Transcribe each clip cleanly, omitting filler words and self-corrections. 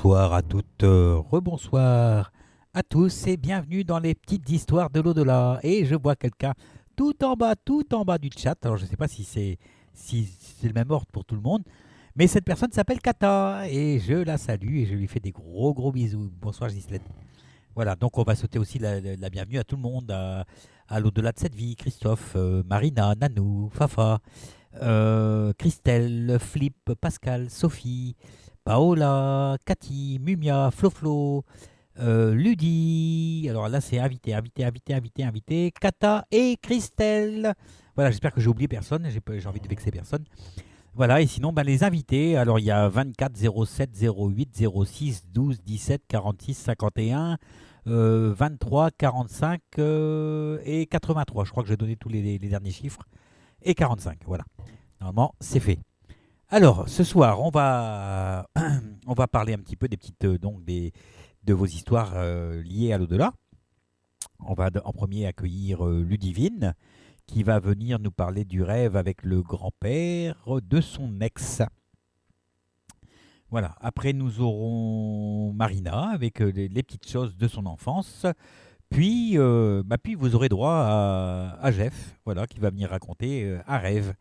Rebonsoir à toutes, rebonsoir à tous et bienvenue dans les petites histoires de l'au-delà. Et je vois quelqu'un tout en bas du chat. Alors je ne sais pas si c'est le même ordre pour tout le monde, mais cette personne s'appelle Kata et je la salue et je lui fais des gros bisous. Bonsoir Gislaine. Voilà, donc on va sauter aussi la bienvenue à tout le monde, à l'au-delà de cette vie. Christophe, Marina, Nanou, Fafa, Christelle, Flip, Pascal, Sophie, Paola, Cathy, Mumia, Floflo, Ludi. Alors là, c'est invité, Kata et Christelle. Voilà, j'espère que j'ai oublié personne. J'ai envie de vexer personne. Voilà, et sinon, les invités. Alors, il y a 24, 07, 08, 06, 12, 17, 46, 51, 23, 45 et 83. Je crois que j'ai donné tous les derniers chiffres. Et 45, voilà. Normalement, c'est fait. Alors, ce soir, on va parler un petit peu des petites, de vos histoires liées à l'au-delà. On va en premier accueillir Ludivine, qui va venir nous parler du rêve avec le grand-père de son ex. Voilà. Après, nous aurons Marina avec les petites choses de son enfance. Puis vous aurez droit à Jeff, voilà, qui va venir raconter un rêve.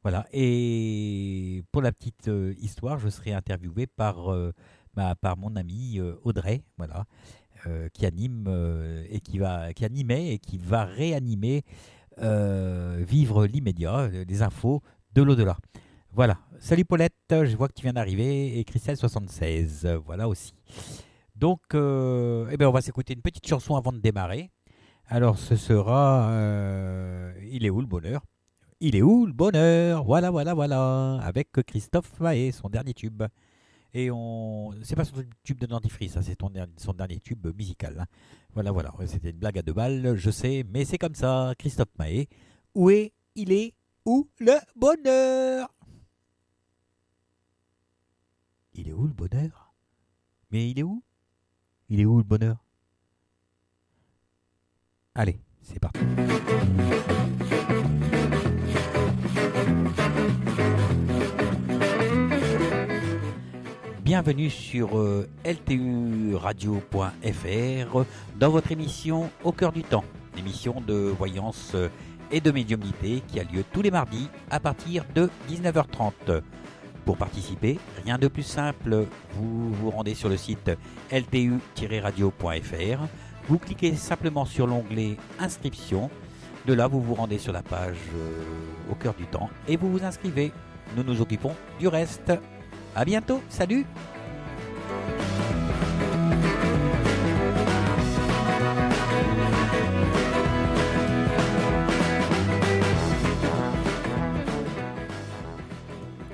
Voilà. Et pour la petite histoire, je serai interviewé par mon ami Audrey, voilà, qui anime qui animait et qui va réanimer Vivre l'immédiat, les infos de l'au-delà. Voilà. Salut Paulette, je vois que tu viens d'arriver, et Christelle 76, voilà aussi. Donc, on va s'écouter une petite chanson avant de démarrer. Alors, ce sera Il est où le bonheur? Il est où le bonheur? Voilà, avec Christophe Maé, son dernier tube. Et c'est pas son tube de dentifrice, ça, c'est son dernier tube musical. Hein. Voilà. C'était une blague à 2 balles, je sais, mais c'est comme ça. Christophe Maé, il est où le bonheur? Il est où le bonheur? Mais il est où? Il est où le bonheur? Allez, c'est parti. Bienvenue sur lturadio.fr dans votre émission Au cœur du temps, l'émission de voyance et de médiumnité qui a lieu tous les mardis à partir de 19h30. Pour participer, rien de plus simple, vous vous rendez sur le site ltu-radio.fr, vous cliquez simplement sur l'onglet Inscription, de là vous vous rendez sur la page Au cœur du temps et vous vous inscrivez. Nous nous occupons du reste. À bientôt, salut!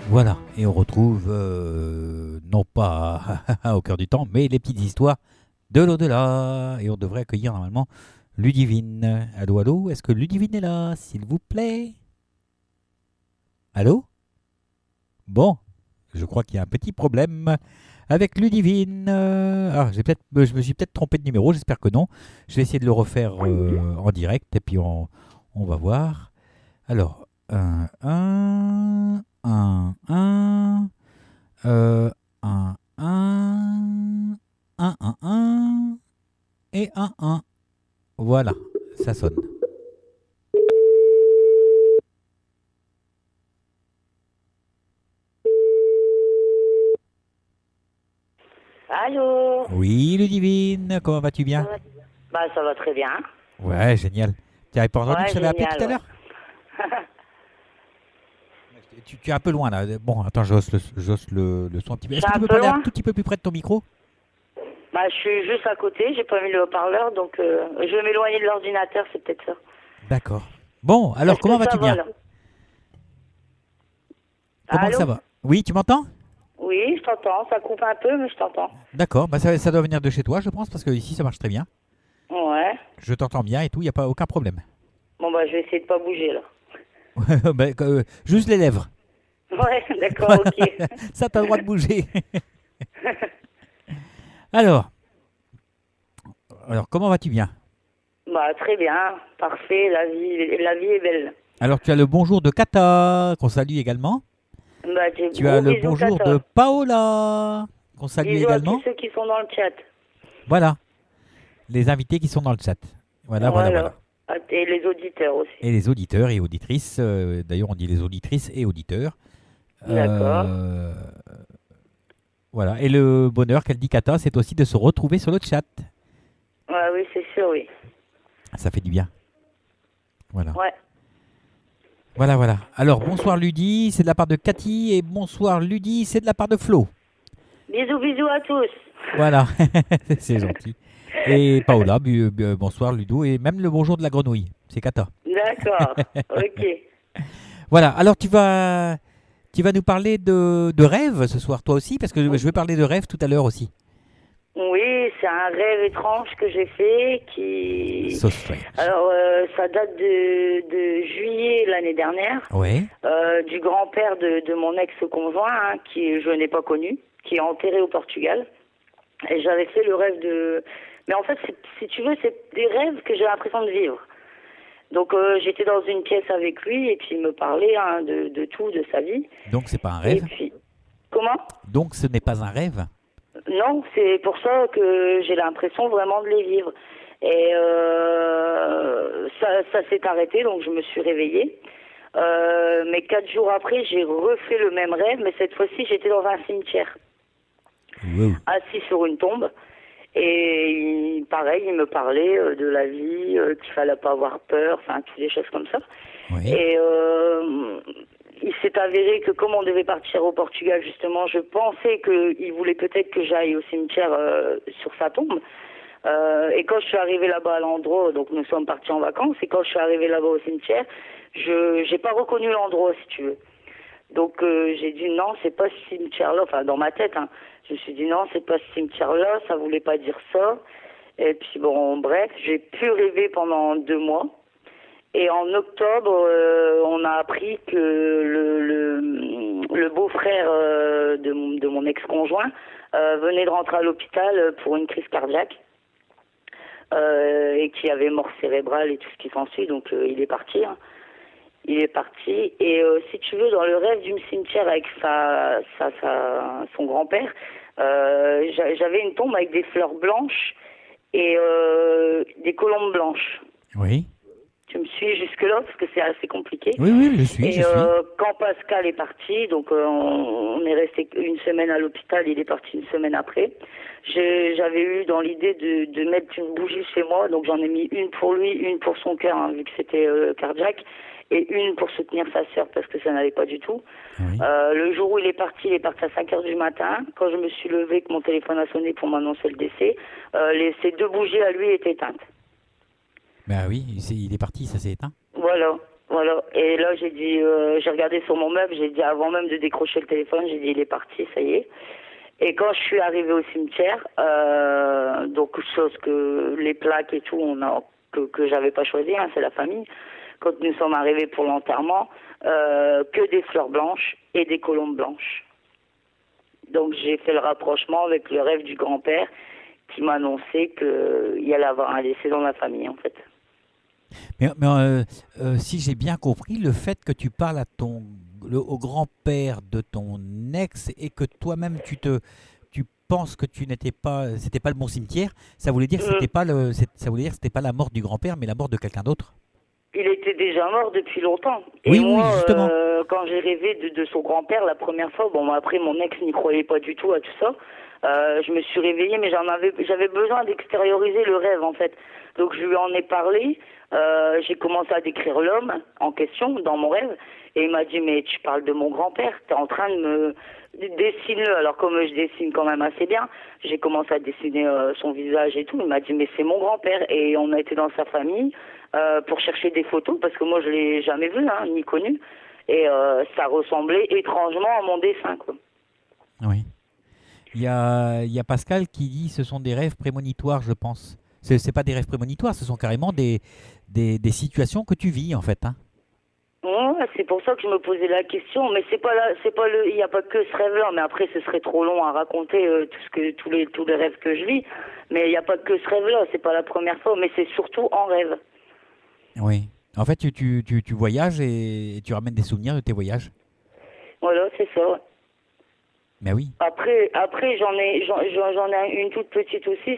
Voilà, et on retrouve, non pas au cœur du temps, mais les petites histoires de l'au-delà. Et on devrait accueillir normalement Ludivine. Allô, est-ce que Ludivine est là, s'il vous plaît? Allô? Bon, je crois qu'il y a un petit problème avec Ludivine. Je me suis peut-être trompé de numéro, j'espère que non. Je vais essayer de le refaire en direct et puis on va voir. Alors, 1, 1, 1, 1, 1, 1, 1, 1, 1 et 1, 1. Voilà, ça sonne. Allô? Oui, Ludivine, comment vas-tu bien? Ça va très bien. Ouais, génial. Tu n'avais pas entendu que je t'avais appelé tout à l'heure? Tu es un peu loin là. Bon, attends, j'ose le son un petit peu. Est-ce que tu peux parler un tout petit peu plus près de ton micro? Je suis juste à côté, j'ai pas mis le haut-parleur, donc je vais m'éloigner de l'ordinateur, c'est peut-être ça. D'accord. Bon, alors comment vas-tu bien? Comment ça va? Oui, tu m'entends? Oui, je t'entends, ça coupe un peu, mais je t'entends. D'accord, ça doit venir de chez toi, je pense, parce que ici ça marche très bien. Ouais. Je t'entends bien et tout, il n'y a pas aucun problème. Bon, je vais essayer de pas bouger, là. Juste les lèvres. Ouais, d'accord, ok. Ça, t'as le droit de bouger. Alors, comment vas-tu bien? Très bien, parfait, la vie est belle. Alors, tu as le bonjour de Kata, qu'on salue également. Tu as le bonjour de Paola, qu'on salue Bisous à également. tous ceux qui sont dans le chat. Voilà, les invités qui sont dans le chat. Voilà. Et les auditeurs aussi. Et les auditeurs et auditrices. D'ailleurs, on dit les auditrices et auditeurs. D'accord. Voilà. Et le bonheur qu'elle dit Kata, c'est aussi de se retrouver sur le chat. Ouais, oui, c'est sûr, oui. Ça fait du bien. Voilà. Ouais. Voilà. Alors, bonsoir Ludie, c'est de la part de Cathy. Et bonsoir Ludie, c'est de la part de Flo. Bisous à tous. Voilà, c'est gentil. Et Paola, bonsoir Ludo. Et même le bonjour de la grenouille, c'est Kata. D'accord, ok. Voilà, alors tu vas nous parler de rêves ce soir, toi aussi, parce que je vais parler de rêves tout à l'heure aussi. Oui, c'est un rêve étrange que j'ai fait qui... So strange. Alors, ça date de juillet l'année dernière. Ouais. Du grand-père de mon ex-conjoint, hein, qui je n'ai pas connu, qui est enterré au Portugal. Et j'avais fait le rêve de... Mais en fait, si tu veux, c'est des rêves que j'ai l'impression de vivre. Donc, j'étais dans une pièce avec lui et puis il me parlait hein, de tout, de sa vie. Donc, c'est pas un rêve. Et puis... Comment ? Donc, ce n'est pas un rêve. Non, c'est pour ça que j'ai l'impression vraiment de les vivre. Et ça s'est arrêté, donc je me suis réveillée. Mais 4 jours après, j'ai refait le même rêve, mais cette fois-ci, j'étais dans un cimetière, assis sur une tombe. Et pareil, il me parlait de la vie, qu'il fallait pas avoir peur, enfin, toutes des choses comme ça. Oui. Et il s'est avéré que comme on devait partir au Portugal, justement, je pensais qu'il voulait peut-être que j'aille au cimetière sur sa tombe. Et quand je suis arrivée là-bas à l'endroit, donc nous sommes partis en vacances, et quand je suis arrivée là-bas au cimetière, je n'ai pas reconnu l'endroit, si tu veux. Donc j'ai dit non, c'est pas ce cimetière-là, enfin dans ma tête, hein. Je me suis dit non, c'est pas ce cimetière-là, ça voulait pas dire ça. Et puis bon, bref, j'ai pu rêver pendant 2 mois. Et en octobre, on a appris que le beau-frère de mon ex-conjoint venait de rentrer à l'hôpital pour une crise cardiaque et qui avait mort cérébrale et tout ce qui s'ensuit. Donc il est parti. Hein. Il est parti. Et si tu veux, dans le rêve du cimetière avec son grand-père, j'avais une tombe avec des fleurs blanches et des colombes blanches. Oui. Tu me suis jusque-là parce que c'est assez compliqué. Oui, je suis. Quand Pascal est parti, donc on est resté 1 semaine à l'hôpital, il est parti 1 semaine après. J'avais eu dans l'idée de mettre une bougie chez moi, donc j'en ai mis une pour lui, une pour son cœur, hein, vu que c'était cardiaque, et une pour soutenir sa sœur parce que ça n'allait pas du tout. Oui. Le jour où il est parti à 5 heures du matin. Quand je me suis levée, que mon téléphone a sonné pour m'annoncer le décès, ces 2 bougies à lui étaient éteintes. Ben oui, il est parti, ça s'est éteint. Voilà. Et là, j'ai dit, j'ai regardé sur mon meuble, j'ai dit, avant même de décrocher le téléphone, j'ai dit, il est parti, ça y est. Et quand je suis arrivée au cimetière, donc chose que les plaques et tout, que j'avais pas choisi, hein, c'est la famille. Quand nous sommes arrivés pour l'enterrement, que des fleurs blanches et des colombes blanches. Donc j'ai fait le rapprochement avec le rêve du grand-père qui m'annonçait qu'il y allait avoir un décès dans la famille, en fait. Mais si j'ai bien compris, le fait que tu parles au grand-père de ton ex et que toi-même tu penses que c'était pas le bon cimetière, ça voulait dire que ça voulait dire que c'était pas la mort du grand-père, mais la mort de quelqu'un d'autre. Il était déjà mort depuis longtemps. Oui, et moi, justement. Quand j'ai rêvé de son grand-père la première fois, bon, après mon ex n'y croyait pas du tout à tout ça. Je me suis réveillée, mais j'avais besoin d'extérioriser le rêve, en fait. Donc je lui en ai parlé. J'ai commencé à décrire l'homme en question dans mon rêve. Et il m'a dit, mais tu parles de mon grand-père, t'es en train de me dessiner. Alors comme je dessine quand même assez bien, j'ai commencé à dessiner son visage et tout. Il m'a dit, mais c'est mon grand-père. Et on a été dans sa famille pour chercher des photos, parce que moi je l'ai jamais vu, hein, ni connu. Et ça ressemblait étrangement à mon dessin, quoi. Oui. Il y a Pascal qui dit ce sont des rêves prémonitoires, je pense. C'est pas des rêves prémonitoires, ce sont carrément des situations que tu vis, en fait. Hein. Ouais, c'est pour ça que je me posais la question, mais il n'y a pas que ce rêve-là, mais après ce serait trop long à raconter tous les rêves que je vis, mais il n'y a pas que ce rêve-là, c'est pas la première fois, mais c'est surtout en rêve. Oui. En fait, tu voyages et tu ramènes des souvenirs de tes voyages. Voilà, c'est ça. Mais oui. Après j'en ai une toute petite aussi.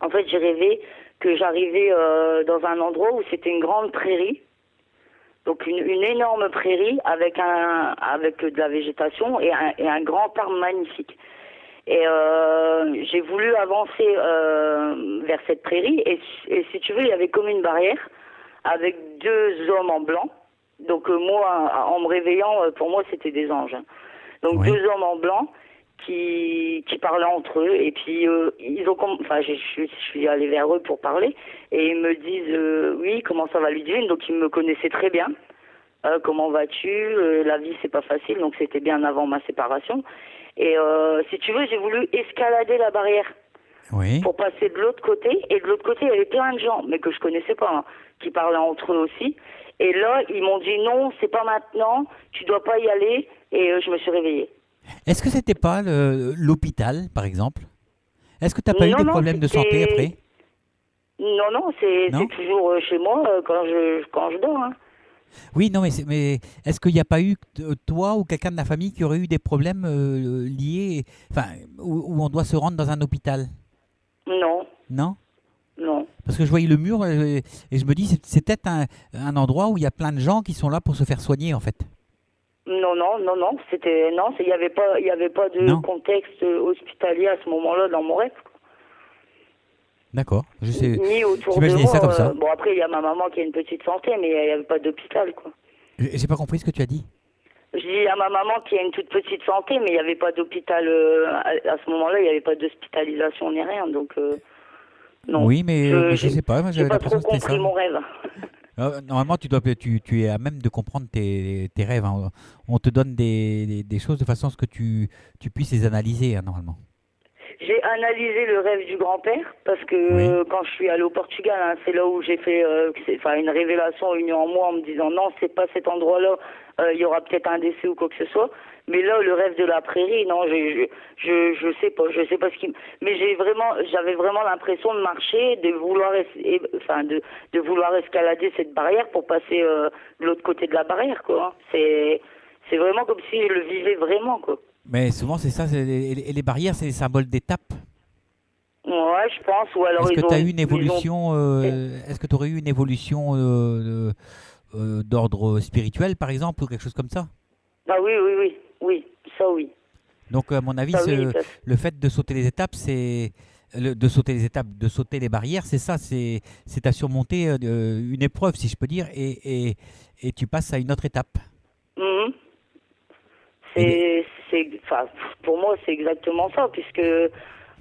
En fait, j'ai rêvé que j'arrivais dans un endroit où c'était une grande prairie. Donc une énorme prairie avec de la végétation et un grand arbre magnifique. Et j'ai voulu avancer vers cette prairie et si tu veux, il y avait comme une barrière avec deux hommes en blanc. Donc moi, en me réveillant, pour moi, c'était des anges. Donc Oui. deux hommes en blanc qui parlaient entre eux et puis je suis allée vers eux pour parler et ils me disent oui, comment ça va Ludivine, donc ils me connaissaient très bien. Comment vas-tu, la vie c'est pas facile, donc c'était bien avant ma séparation et si tu veux, j'ai voulu escalader la barrière Oui. pour passer de l'autre côté et de l'autre côté il y avait plein de gens mais que je connaissais pas hein, qui parlaient entre eux aussi et là ils m'ont dit non, c'est pas maintenant, tu dois pas y aller et je me suis réveillée. Est-ce que c'était pas l'hôpital, par exemple? Est-ce que tu n'as pas eu Non, des non, problèmes de santé après? Non, c'est Non? toujours chez moi quand je dors. Hein. Oui, non, mais est-ce qu'il n'y a pas eu toi ou quelqu'un de la famille qui aurait eu des problèmes liés, enfin, où on doit se rendre dans un hôpital? Non, Non? non. Parce que je voyais le mur et je me dis, c'est peut-être un endroit où il y a plein de gens qui sont là pour se faire soigner, en fait. Non, il y avait pas de Non? contexte hospitalier à ce moment-là dans mon rêve. D'accord. Je sais. Ni autour de J'imaginais ça comme ça. moi. Bon, après, il y a ma maman qui a une petite santé, mais il n'y avait pas d'hôpital, quoi. J'ai pas compris ce que tu as dit. Je dis à ma maman qui a une toute petite santé, mais il n'y avait pas d'hôpital. À ce moment-là, il n'y avait pas d'hospitalisation ni rien, donc non. Oui, mais je sais pas. Moi, J'ai j'avais pas trop l'impression que c'était compris ça. mon rêve. Normalement, tu es à même de comprendre tes rêves, hein. On te donne des choses de façon à ce que tu puisses les analyser, hein, normalement. J'ai analysé le rêve du grand-père parce que Oui. quand je suis allée au Portugal, hein, c'est là où j'ai fait une révélation unie en moi en me disant non, c'est pas cet endroit-là, il y aura peut-être un décès ou quoi que ce soit. Mais là, le rêve de la prairie, non, je sais pas ce qui. Mais j'avais vraiment l'impression de marcher, de vouloir, de vouloir escalader cette barrière pour passer de l'autre côté de la barrière, quoi. Hein. C'est vraiment comme si je le vivais vraiment, quoi. Mais souvent, c'est ça. Et les barrières, c'est les symboles d'étape. Ouais, je pense. Ou alors Est-ce que tu as eu une ils ont. évolution est-ce que tu aurais eu une évolution d'ordre spirituel, par exemple, ou quelque chose comme ça? Ah oui, ça oui. Donc, à mon avis, Ça oui, le fait de sauter les étapes, de sauter les barrières, c'est ça, c'est à surmonter une épreuve, si je peux dire, et tu passes à une autre étape. Mhm. Et les- Pour moi, c'est exactement ça, puisque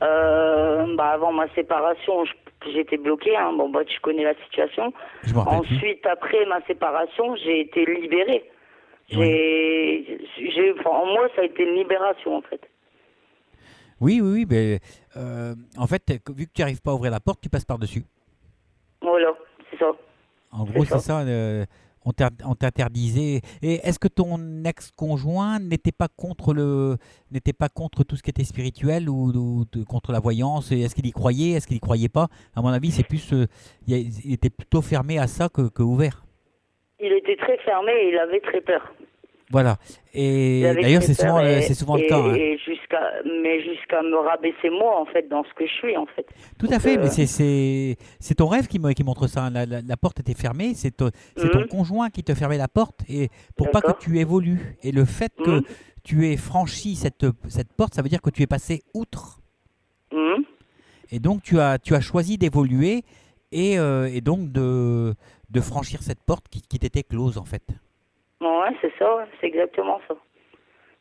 avant ma séparation, j'étais bloquée. Hein. Bon, bah, tu connais la situation. je me rappelle plus. Ensuite, après ma séparation, j'ai été libérée. Oui. En moi, ça a été une libération, en fait. Oui, mais en fait, vu que tu n'arrives pas à ouvrir la porte, tu passes par-dessus. Voilà, c'est ça. En C'est gros, c'est ça. ça. On t'interdisait. Et est-ce que ton ex-conjoint n'était pas contre tout ce qui était spirituel ou contre la voyance? Et est-ce qu'il y croyait? Est-ce qu'il y croyait pas? À mon avis, c'est plus, il était plutôt fermé à ça que ouvert. Il était très fermé et il avait très peur. Voilà. Il Et avait d'ailleurs, très peur c'est souvent le cas, hein. et jusqu'à me rabaisser moi, en fait, dans ce que je suis, en fait. Tout à Donc, fait, mais c'est ton rêve qui montre ça, hein. La porte était fermée, c'est ton conjoint qui te fermait la porte et pour pas que d'accord. tu évolues. Et le fait que Mhm. tu aies franchi cette porte, ça veut dire que tu es passé outre. Mhm. Et donc tu as choisi d'évoluer et donc de franchir cette porte qui t'était close en fait. Ouais, c'est ça, ouais, c'est exactement ça.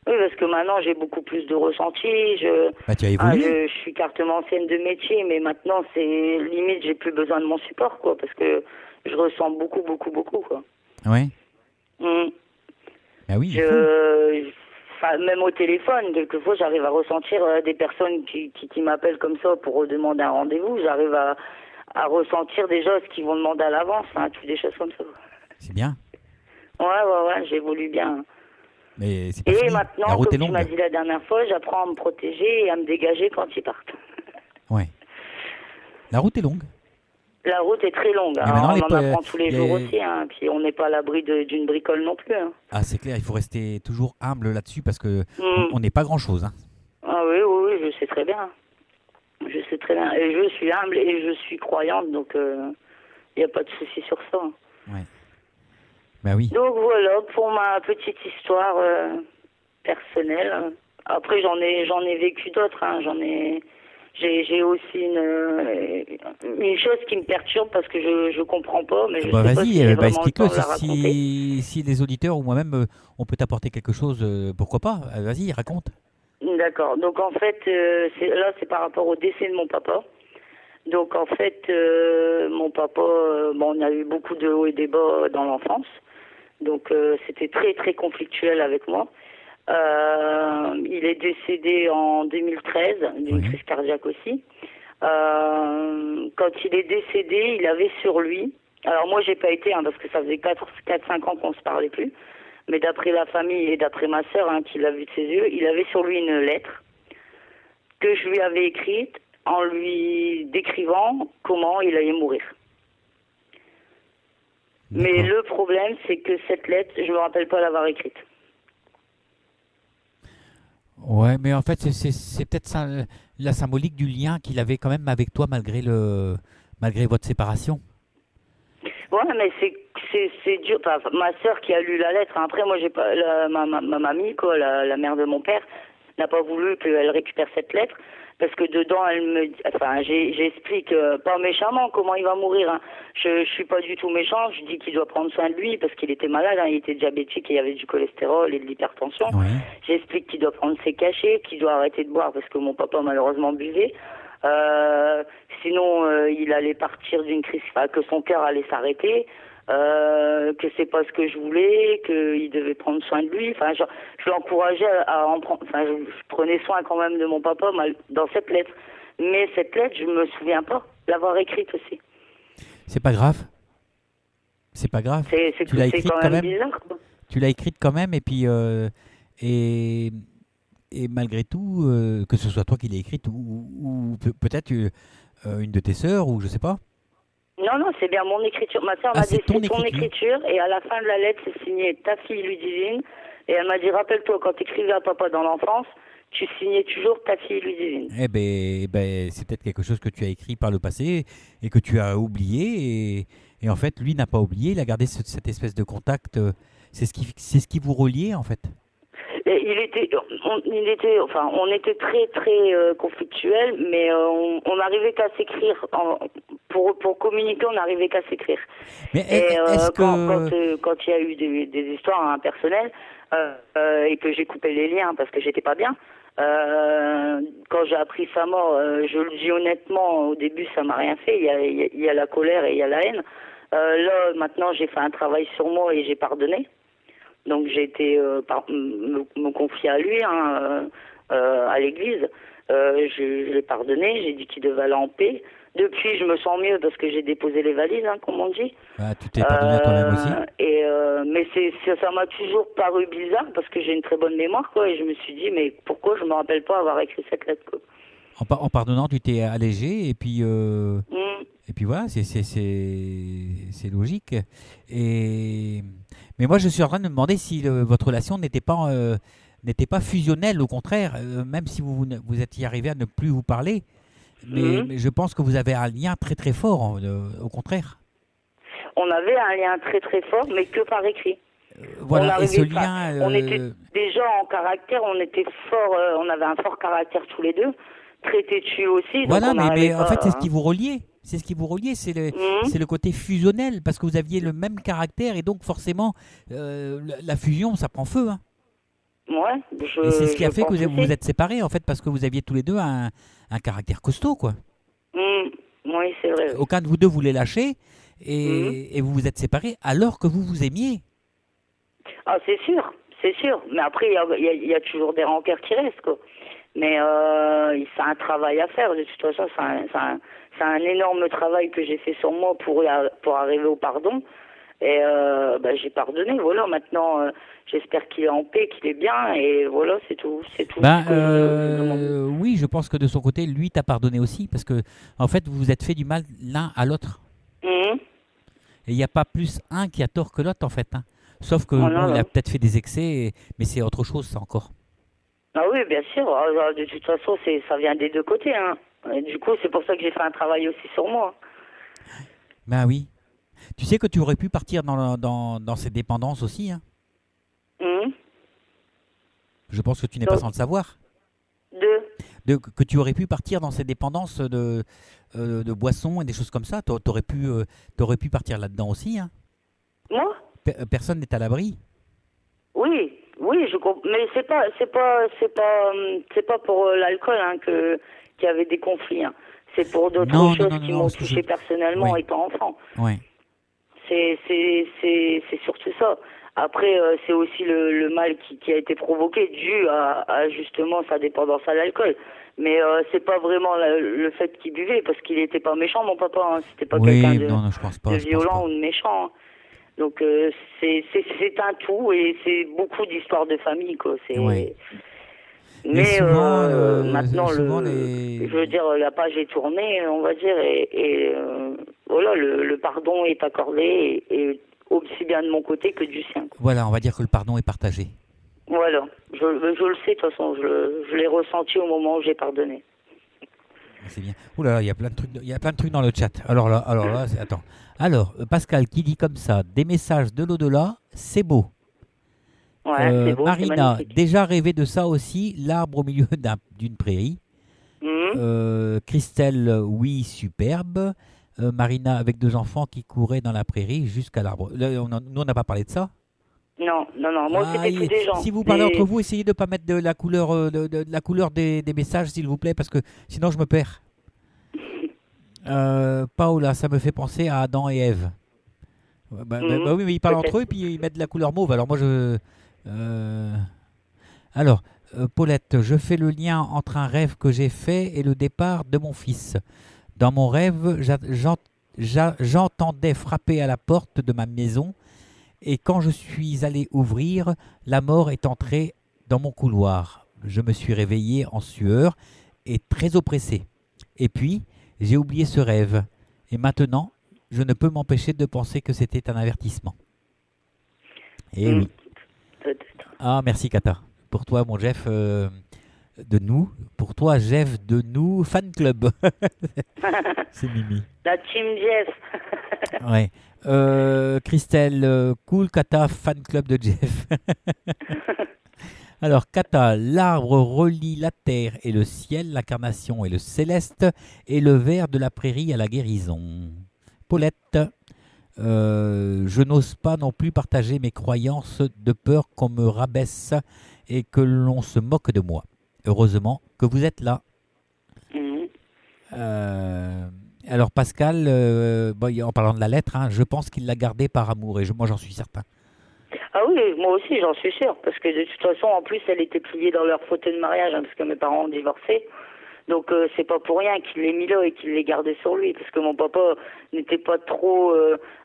Oui, parce que maintenant j'ai beaucoup plus de ressenti. Bah, tu as évolué. Je suis cartomancienne de métier, mais maintenant c'est limite j'ai plus besoin de mon support, quoi, parce que je ressens beaucoup, quoi. Ouais. Mhm. Bah oui, il faut. Même au téléphone, quelquefois j'arrive à ressentir des personnes qui m'appellent comme ça pour demander un rendez-vous. J'arrive à ressentir déjà ce qu'ils vont demander à l'avance, hein, des choses comme ça. C'est bien. Ouais, j'évolue bien. Mais c'est pas Et fini. La maintenant, route est comme tu m'as longue. dit la dernière fois, j'apprends à me protéger et à me dégager quand ils partent. Ouais. La route est longue. La route est très longue. Mais Alors, maintenant, on en apprend tous les jours aussi. Hein. Puis on n'est pas à l'abri d'une bricole non plus. Hein. Ah, c'est clair, il faut rester toujours humble là-dessus parce que Mm. on n'est pas grand-chose. Hein. Ah oui, oui, oui, je sais très bien. Je sais très bien. Et je suis humble et je suis croyante, donc il n'y a pas de souci sur ça. Ouais. Ben oui. Donc voilà pour ma petite histoire personnelle. Après j'en ai vécu d'autres. Hein. J'ai aussi une chose qui me perturbe parce que je comprends pas, mais je Bah sais pas vas-y, si j'ai vraiment le explique-le. temps de la raconter. Si les auditeurs ou moi-même, on peut t'apporter quelque chose, pourquoi pas? Vas-y, raconte. D'accord. Donc en fait, c'est par rapport au décès de mon papa. Donc en fait, mon papa, bon, on a eu beaucoup de hauts et des bas dans l'enfance. Donc c'était très très conflictuel avec moi. Il est décédé en 2013 d'une crise cardiaque aussi. Quand il est décédé, il avait sur lui. Alors moi j'ai pas été, hein, parce que ça faisait 4-5 ans qu'on se parlait plus. Mais d'après la famille et d'après ma sœur, hein, qui l'a vu de ses yeux, il avait sur lui une lettre que je lui avais écrite en lui décrivant comment il allait mourir. Mais le problème, c'est que cette lettre, je me rappelle pas l'avoir écrite. Ouais, mais en fait, c'est peut-être ça, la symbolique du lien qu'il avait quand même avec toi malgré votre séparation. Ouais, mais c'est dur. Enfin, ma sœur qui a lu la lettre. Après, moi, j'ai pas ma mamie, quoi, la mère de mon père, n'a pas voulu qu'elle récupère cette lettre parce que dedans, j'explique pas méchamment comment il va mourir. Hein. Je suis pas du tout méchante. Je dis qu'il doit prendre soin de lui parce qu'il était malade. Hein. Il était diabétique et il y avait du cholestérol et de l'hypertension. Oui. J'explique qu'il doit prendre ses cachets, qu'il doit arrêter de boire parce que mon papa malheureusement buvait. Sinon, il allait partir d'une crise, que son cœur allait s'arrêter, que c'est pas ce que je voulais, qu'il devait prendre soin de lui. Enfin, je l'encourageais à en prendre. Enfin, je prenais soin quand même de mon papa dans cette lettre. Mais cette lettre, je me souviens pas l'avoir écrite aussi. C'est pas grave. C'est pas grave. Tu l'as écrite quand même bizarre, quoi. Tu l'as écrite quand même et puis et malgré tout, que ce soit toi qui l'aies écrite ou peut-être une de tes sœurs ou je sais pas. Non, non, c'est bien mon écriture. Ma sœur m'a dit c'est ton écriture et à la fin de la lettre, c'est signé ta fille Ludivine. Et elle m'a dit, rappelle-toi, quand tu écrivais à papa dans l'enfance, tu signais toujours ta fille Ludivine. Eh ben, c'est peut-être quelque chose que tu as écrit par le passé et que tu as oublié. Et en fait, lui n'a pas oublié, il a gardé cette espèce de contact. C'est ce qui vous reliait en fait. Et on était très très conflictuels, mais on n'arrivait qu'à s'écrire. Pour communiquer, on n'arrivait qu'à s'écrire. Mais quand il y a eu des histoires hein, personnelles et que j'ai coupé les liens parce que j'étais pas bien, quand j'ai appris sa mort, je le dis honnêtement, au début ça m'a rien fait. Il y a la colère et il y a la haine. Là, maintenant, j'ai fait un travail sur moi et j'ai pardonné. Donc j'ai été me confier à lui, hein, à l'église. Je l'ai pardonné, j'ai dit qu'il devait aller en paix. Depuis, je me sens mieux parce que j'ai déposé les valises, hein, comme on dit. Ah, tu t'es pardonné à toi-même aussi. Mais ça m'a toujours paru bizarre parce que j'ai une très bonne mémoire, quoi. Et je me suis dit, mais pourquoi je me rappelle pas avoir écrit cette lettre, quoi. En pardonnant, tu t'es allégé et puis voilà, c'est logique. Mais moi, je suis en train de me demander si votre relation n'était pas fusionnelle, au contraire, même si vous étiez arrivé à ne plus vous parler. Mais je pense que vous avez un lien très très fort, au contraire. On avait un lien très très fort, mais que par écrit. Voilà, et ce lien... On était déjà en caractère, on était fort, on avait un fort caractère tous les deux. Très têtu aussi. Voilà, mais en fait, c'est ce qui vous reliait. C'est ce qui vous reliait, c'est le côté fusionnel, parce que vous aviez le même caractère, et donc forcément, la fusion, ça prend feu. Hein. Ouais, et c'est ce qui a fait que vous vous êtes séparés, en fait, parce que vous aviez tous les deux un caractère costaud, quoi. Oui, c'est vrai. Aucun de vous deux voulait lâcher, et vous vous êtes séparés alors que vous vous aimiez. Ah, c'est sûr. Mais après, il y a toujours des rancœurs qui restent, quoi. Mais c'est un travail à faire. De toute façon, c'est un énorme travail que j'ai fait sur moi pour arriver au pardon. Et j'ai pardonné. Voilà, maintenant, j'espère qu'il est en paix, qu'il est bien. Et voilà, c'est tout. Oui, je pense que de son côté, lui t'a pardonné aussi. Parce que, en fait, vous vous êtes fait du mal l'un à l'autre. Et il n'y a pas plus un qui a tort que l'autre, en fait. Hein. Sauf que, Non, bon, il a non. peut-être fait des excès, mais c'est autre chose, ça encore. Ah oui, bien sûr. Ah, de toute façon, ça vient des deux côtés. Hein. Et du coup, c'est pour ça que j'ai fait un travail aussi sur moi. Ben oui. Tu sais que tu aurais pu partir dans ces dépendances aussi. Hein. Hum. Je pense que tu n'es pas Donc, sans le savoir. deux. Que tu aurais pu partir dans ces dépendances de boissons et des choses comme ça. T'aurais pu partir là-dedans aussi. Hein. Moi? Personne n'est à l'abri. Oui, oui, je comprends. Mais c'est pas pour l'alcool hein, qu'il y avait des conflits. Hein. C'est pour d'autres Non, non, choses non, non, qui non, m'ont parce que touché personnellement Oui, étant enfant. oui. C'est surtout ça. Après, c'est aussi le mal qui a été provoqué dû à justement sa dépendance à l'alcool. Mais c'est pas vraiment le fait qu'il buvait, parce qu'il était pas méchant, mon papa. Hein. C'était pas quelqu'un Oui, non, non, je pense de pas, je pense violent pas. ou de méchant. Hein. Donc c'est un tout et c'est beaucoup d'histoires de famille, quoi. Oui. Et Mais souvent je veux dire, la page est tournée, on va dire, voilà, le pardon est accordé et aussi bien de mon côté que du sien. Quoi. voilà, on va dire que le pardon est partagé. Voilà, je le sais de toute façon, je l'ai ressenti au moment où j'ai pardonné. C'est bien. Ouh là là, il y a plein de trucs, il y a plein de trucs dans le chat. Alors là, attends. Alors, Pascal qui dit comme ça, des messages de l'au-delà, c'est beau. Ouais, c'est beau, c'est Marina, magnifique. déjà rêvé de ça aussi, l'arbre au milieu d'une prairie. Mhm. Christelle, oui, superbe. Marina avec deux enfants qui couraient dans la prairie jusqu'à l'arbre. Là, nous, on n'a pas parlé de ça. Non, non, non, moi Ah, c'était tous des gens. si vous parlez entre vous, essayez de ne pas mettre de la couleur, de la couleur des messages, s'il vous plaît, parce que sinon je me perds. Paola, ça me fait penser à Adam et Ève. Mhm. Oui, mais ils parlent Peut-être. entre eux et puis ils mettent de la couleur mauve. Alors moi, euh, Alors, Paulette, je fais le lien entre un rêve que j'ai fait et le départ de mon fils. Dans mon rêve, j'entendais frapper à la porte de ma maison et quand je suis allé ouvrir, la mort est entrée dans mon couloir. Je me suis réveillé en sueur et très oppressé. Et puis, j'ai oublié ce rêve. Et maintenant, je ne peux m'empêcher de penser que c'était un avertissement. Eh Mhm. oui. Peut-être. Ah, merci Kata. Pour toi, mon Jeff de nous. Pour toi, Jeff de nous, fan club. C'est Mimi. La team Jeff. Ouais. Christelle, cool, Kata, fan club de Jeff. Alors, Kata, l'arbre relie la terre et le ciel, l'incarnation et le céleste, et le ver de la prairie à la guérison. Paulette, je n'ose pas non plus partager mes croyances de peur qu'on me rabaisse et que l'on se moque de moi. Heureusement que vous êtes là. Mhm. Alors Pascal, en parlant de la lettre, hein, je pense qu'il l'a gardée par amour et moi j'en suis certain. Ah oui, moi aussi, j'en suis sûre. Parce que de toute façon, en plus, elle était pliée dans leur fauteuil de mariage, hein, parce que mes parents ont divorcé. Donc, c'est pas pour rien qu'il l'ait mis là et qu'il l'ait gardé sur lui. Parce que mon papa n'était pas trop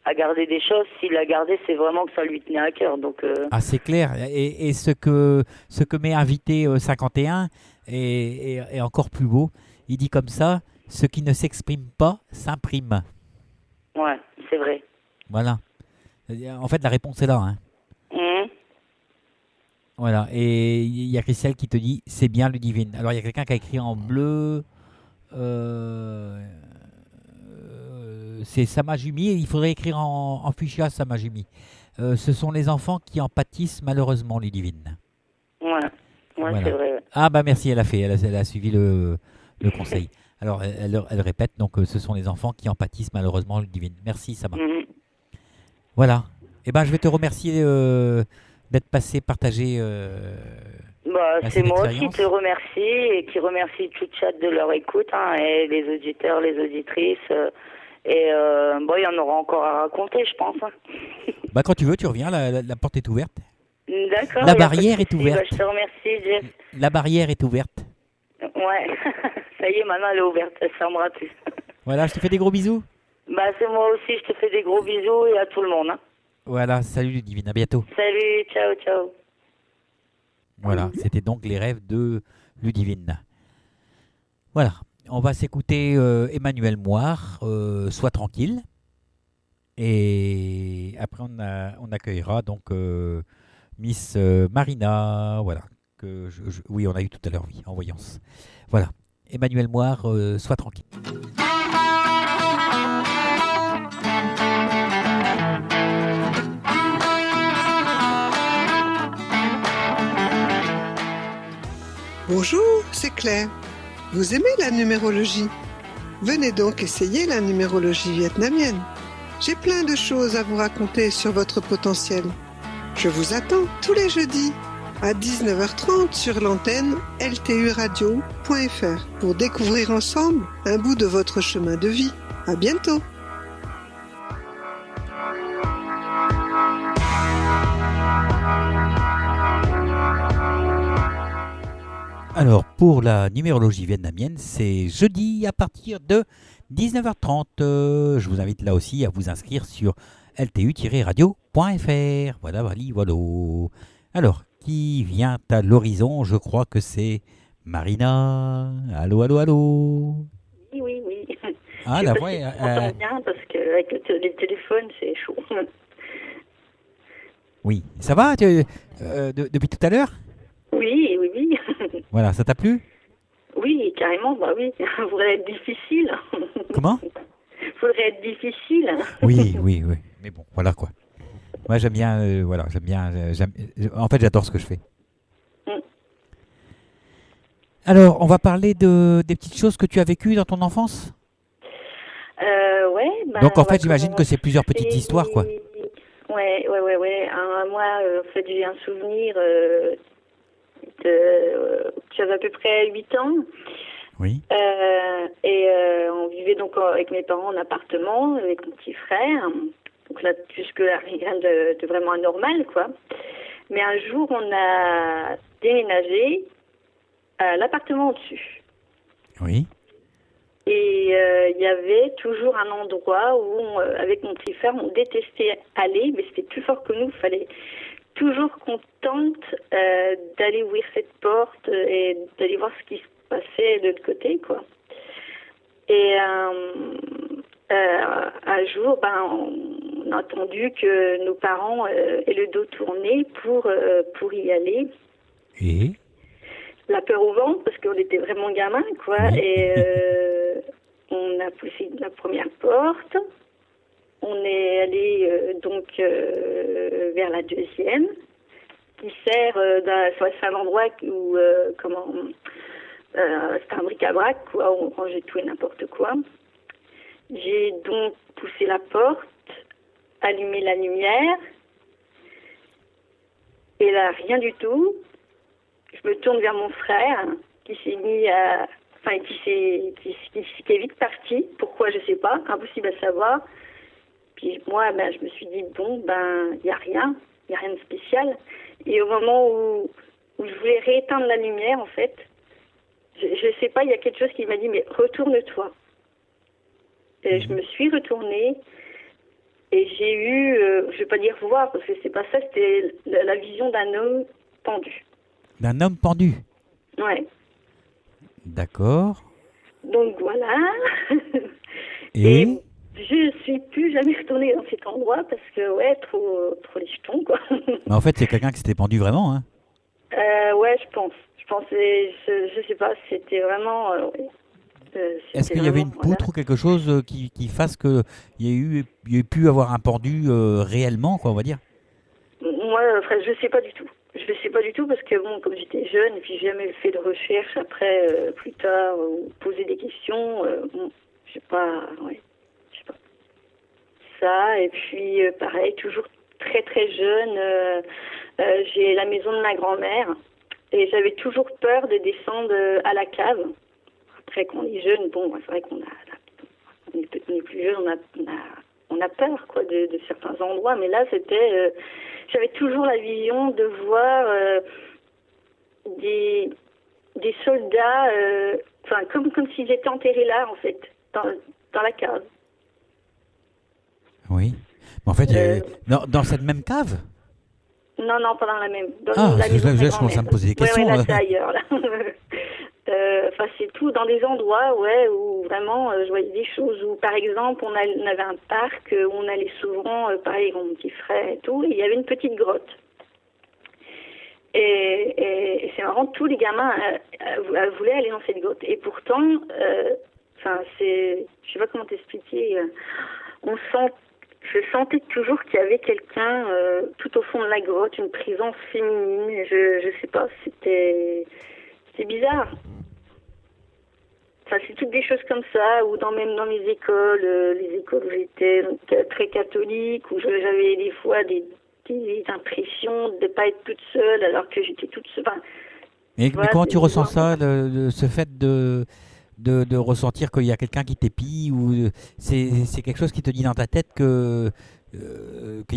à garder des choses. S'il l'a gardé, c'est vraiment que ça lui tenait à cœur. Donc, Ah, c'est clair. Et ce que m'est invité 51 est encore plus beau. Il dit comme ça, ce qui ne s'exprime pas s'imprime. ouais, c'est vrai. Voilà. En fait, la réponse est là. Hein. Mhm. Voilà. Et il y a Christelle qui te dit, c'est bien Ludivine. Alors, il y a quelqu'un qui a écrit en bleu. C'est Samajumi. Et il faudrait écrire en fuchsia Samajumi. Ce sont les enfants qui en pâtissent malheureusement, Ludivine. Ouais, ouais, Voilà. c'est vrai. Ouais. Ah bah merci, elle a suivi le conseil. Alors elle répète, donc ce sont les enfants qui en pâtissent malheureusement, Ludivine. Merci Sama. Mhm. Voilà. Eh ben je vais te remercier d'être passé, partager Bah, c'est cette moi aussi expérience. qui te remercie et qui remercie tout le chat de leur écoute, hein, et les auditeurs, les auditrices. Bon, il y en aura encore à raconter, je pense. Hein. Bah quand tu veux, tu reviens, la porte est ouverte. D'accord. La y a pas de barrière est souci. ouverte. Bah, je te remercie, Jeff. La barrière est ouverte. Ouais. Ça y est, maintenant elle est ouverte, elle fermera plus. Voilà, je te fais des gros bisous. Bah, c'est moi aussi, je te fais des gros bisous et à tout le monde. Hein. Voilà, salut Ludivine, à bientôt. Salut, ciao, ciao. Voilà, c'était donc les rêves de Ludivine. Voilà, on va s'écouter Emmanuel Moire, Sois tranquille. Et après on accueillera donc Miss Marina, voilà. Oui, on a eu tout à l'heure, oui, en voyance. Voilà. Emmanuel Moire, sois tranquille. Bonjour, c'est Claire. Vous aimez la numérologie? Venez donc essayer la numérologie vietnamienne. J'ai plein de choses à vous raconter sur votre potentiel. Je vous attends tous les jeudis à 19h30 sur l'antenne lturadio.fr pour découvrir ensemble un bout de votre chemin de vie. À bientôt. Alors, pour la numérologie vietnamienne, c'est jeudi à partir de 19h30. Je vous invite là aussi à vous inscrire sur ltu-radio.fr. Voilà, voilà. Alors, qui vient à l'horizon? Je crois que c'est Marina. Allô, allô, allô. Oui. Ah, je la sais voix pas est... si tu m'entends bien parce qu'avec le téléphone, c'est chaud. Oui, ça va depuis tout à l'heure? Oui. Voilà, ça t'a plu? Oui, carrément, bah oui. Faudrait être difficile. Comment? Faudrait être difficile. Oui. Mais bon, voilà quoi. Moi, j'aime bien, en fait, j'adore ce que je fais. Alors, on va parler des petites choses que tu as vécues dans ton enfance? Ouais. Donc, en fait, j'imagine que c'est plusieurs petites histoires, quoi. Ouais. Moi, en fait, j'ai un souvenir j'avais à peu près 8 ans. Oui. On vivait donc avec mes parents en appartement, avec mon petit frère. Donc là, jusque-là, rien de vraiment anormal, quoi. Mais un jour, on a déménagé à l'appartement au-dessus. Oui. Et il y avait toujours un endroit où, avec mon petit frère, on détestait aller, mais c'était plus fort que nous. Il fallait toujours qu'on tente d'aller ouvrir cette porte et d'aller voir ce qui se passait de l'autre côté, quoi. Et un jour, on a entendu que nos parents aient le dos tourné pour y aller. Et la peur au ventre, parce qu'on était vraiment gamins, quoi. Oui. Et on a poussé la première porte. On est allé vers la deuxième, qui sert c'est un endroit où c'est un bric-à-brac, quoi, où on rangeait tout et n'importe quoi. J'ai donc poussé la porte, allumé la lumière, et là, rien du tout. Je me tourne vers mon frère, qui s'est mis à... Enfin, qui est vite parti. Pourquoi, je sais pas, impossible à savoir. Puis moi, je me suis dit, il n'y a rien de spécial. Et au moment où je voulais rééteindre la lumière, en fait, je sais pas, il y a quelque chose qui m'a dit, mais retourne-toi. Et je me suis retournée et j'ai eu, je vais pas dire voir, parce que c'est pas ça, c'était la vision d'un homme pendu. D'un homme pendu? Ouais. D'accord. Donc voilà. Et je suis plus jamais retournée dans cet endroit parce que, trop les jetons, quoi. Mais en fait, c'est quelqu'un qui s'était pendu vraiment, hein? Ouais, je pense. Je sais pas, c'était vraiment... Est-ce qu'il y avait une poutre ou quelque chose qui fasse qu'il y ait pu avoir un pendu réellement, quoi, on va dire? Moi, je sais pas du tout. Je ne sais pas du tout parce que, comme j'étais jeune et puis j'ai jamais fait de recherche après, plus tard, ou poser des questions, je sais pas, ça, et puis, pareil, toujours très très jeune, j'ai la maison de ma grand-mère et j'avais toujours peur de descendre à la cave. Après, quand on est jeune, c'est vrai qu'on est plus jeune, on a peur, quoi, de certains endroits, mais là, c'était... j'avais toujours la vision de voir des soldats, comme s'ils étaient enterrés là, en fait, dans la cave. Oui. Mais en fait, dans cette même cave? Non, pas dans la même. Dans la maison de ma je commence à me poser des questions. Ouais, là, c'est ailleurs, là. Enfin, c'est tout dans des endroits, ouais, où vraiment je voyais des choses. Où, par exemple, on avait un parc où on allait souvent, pareil, avec mon petit frère et tout, et il y avait une petite grotte. Et c'est marrant, tous les gamins voulaient aller dans cette grotte. Et pourtant, enfin, je sais pas comment t'expliquer. Je sentais toujours qu'il y avait quelqu'un tout au fond de la grotte, une présence féminine. Je sais pas, c'était bizarre. Enfin, c'est toutes des choses comme ça, ou même dans les écoles où j'étais donc, très catholique, où j'avais des fois des impressions de ne pas être toute seule alors que j'étais toute seule. Enfin, Mais voilà, comment tu ressens ça, bizarre. ce fait de ressentir qu'il y a quelqu'un qui t'épie, ou c'est quelque chose qui te dit dans ta tête qu'il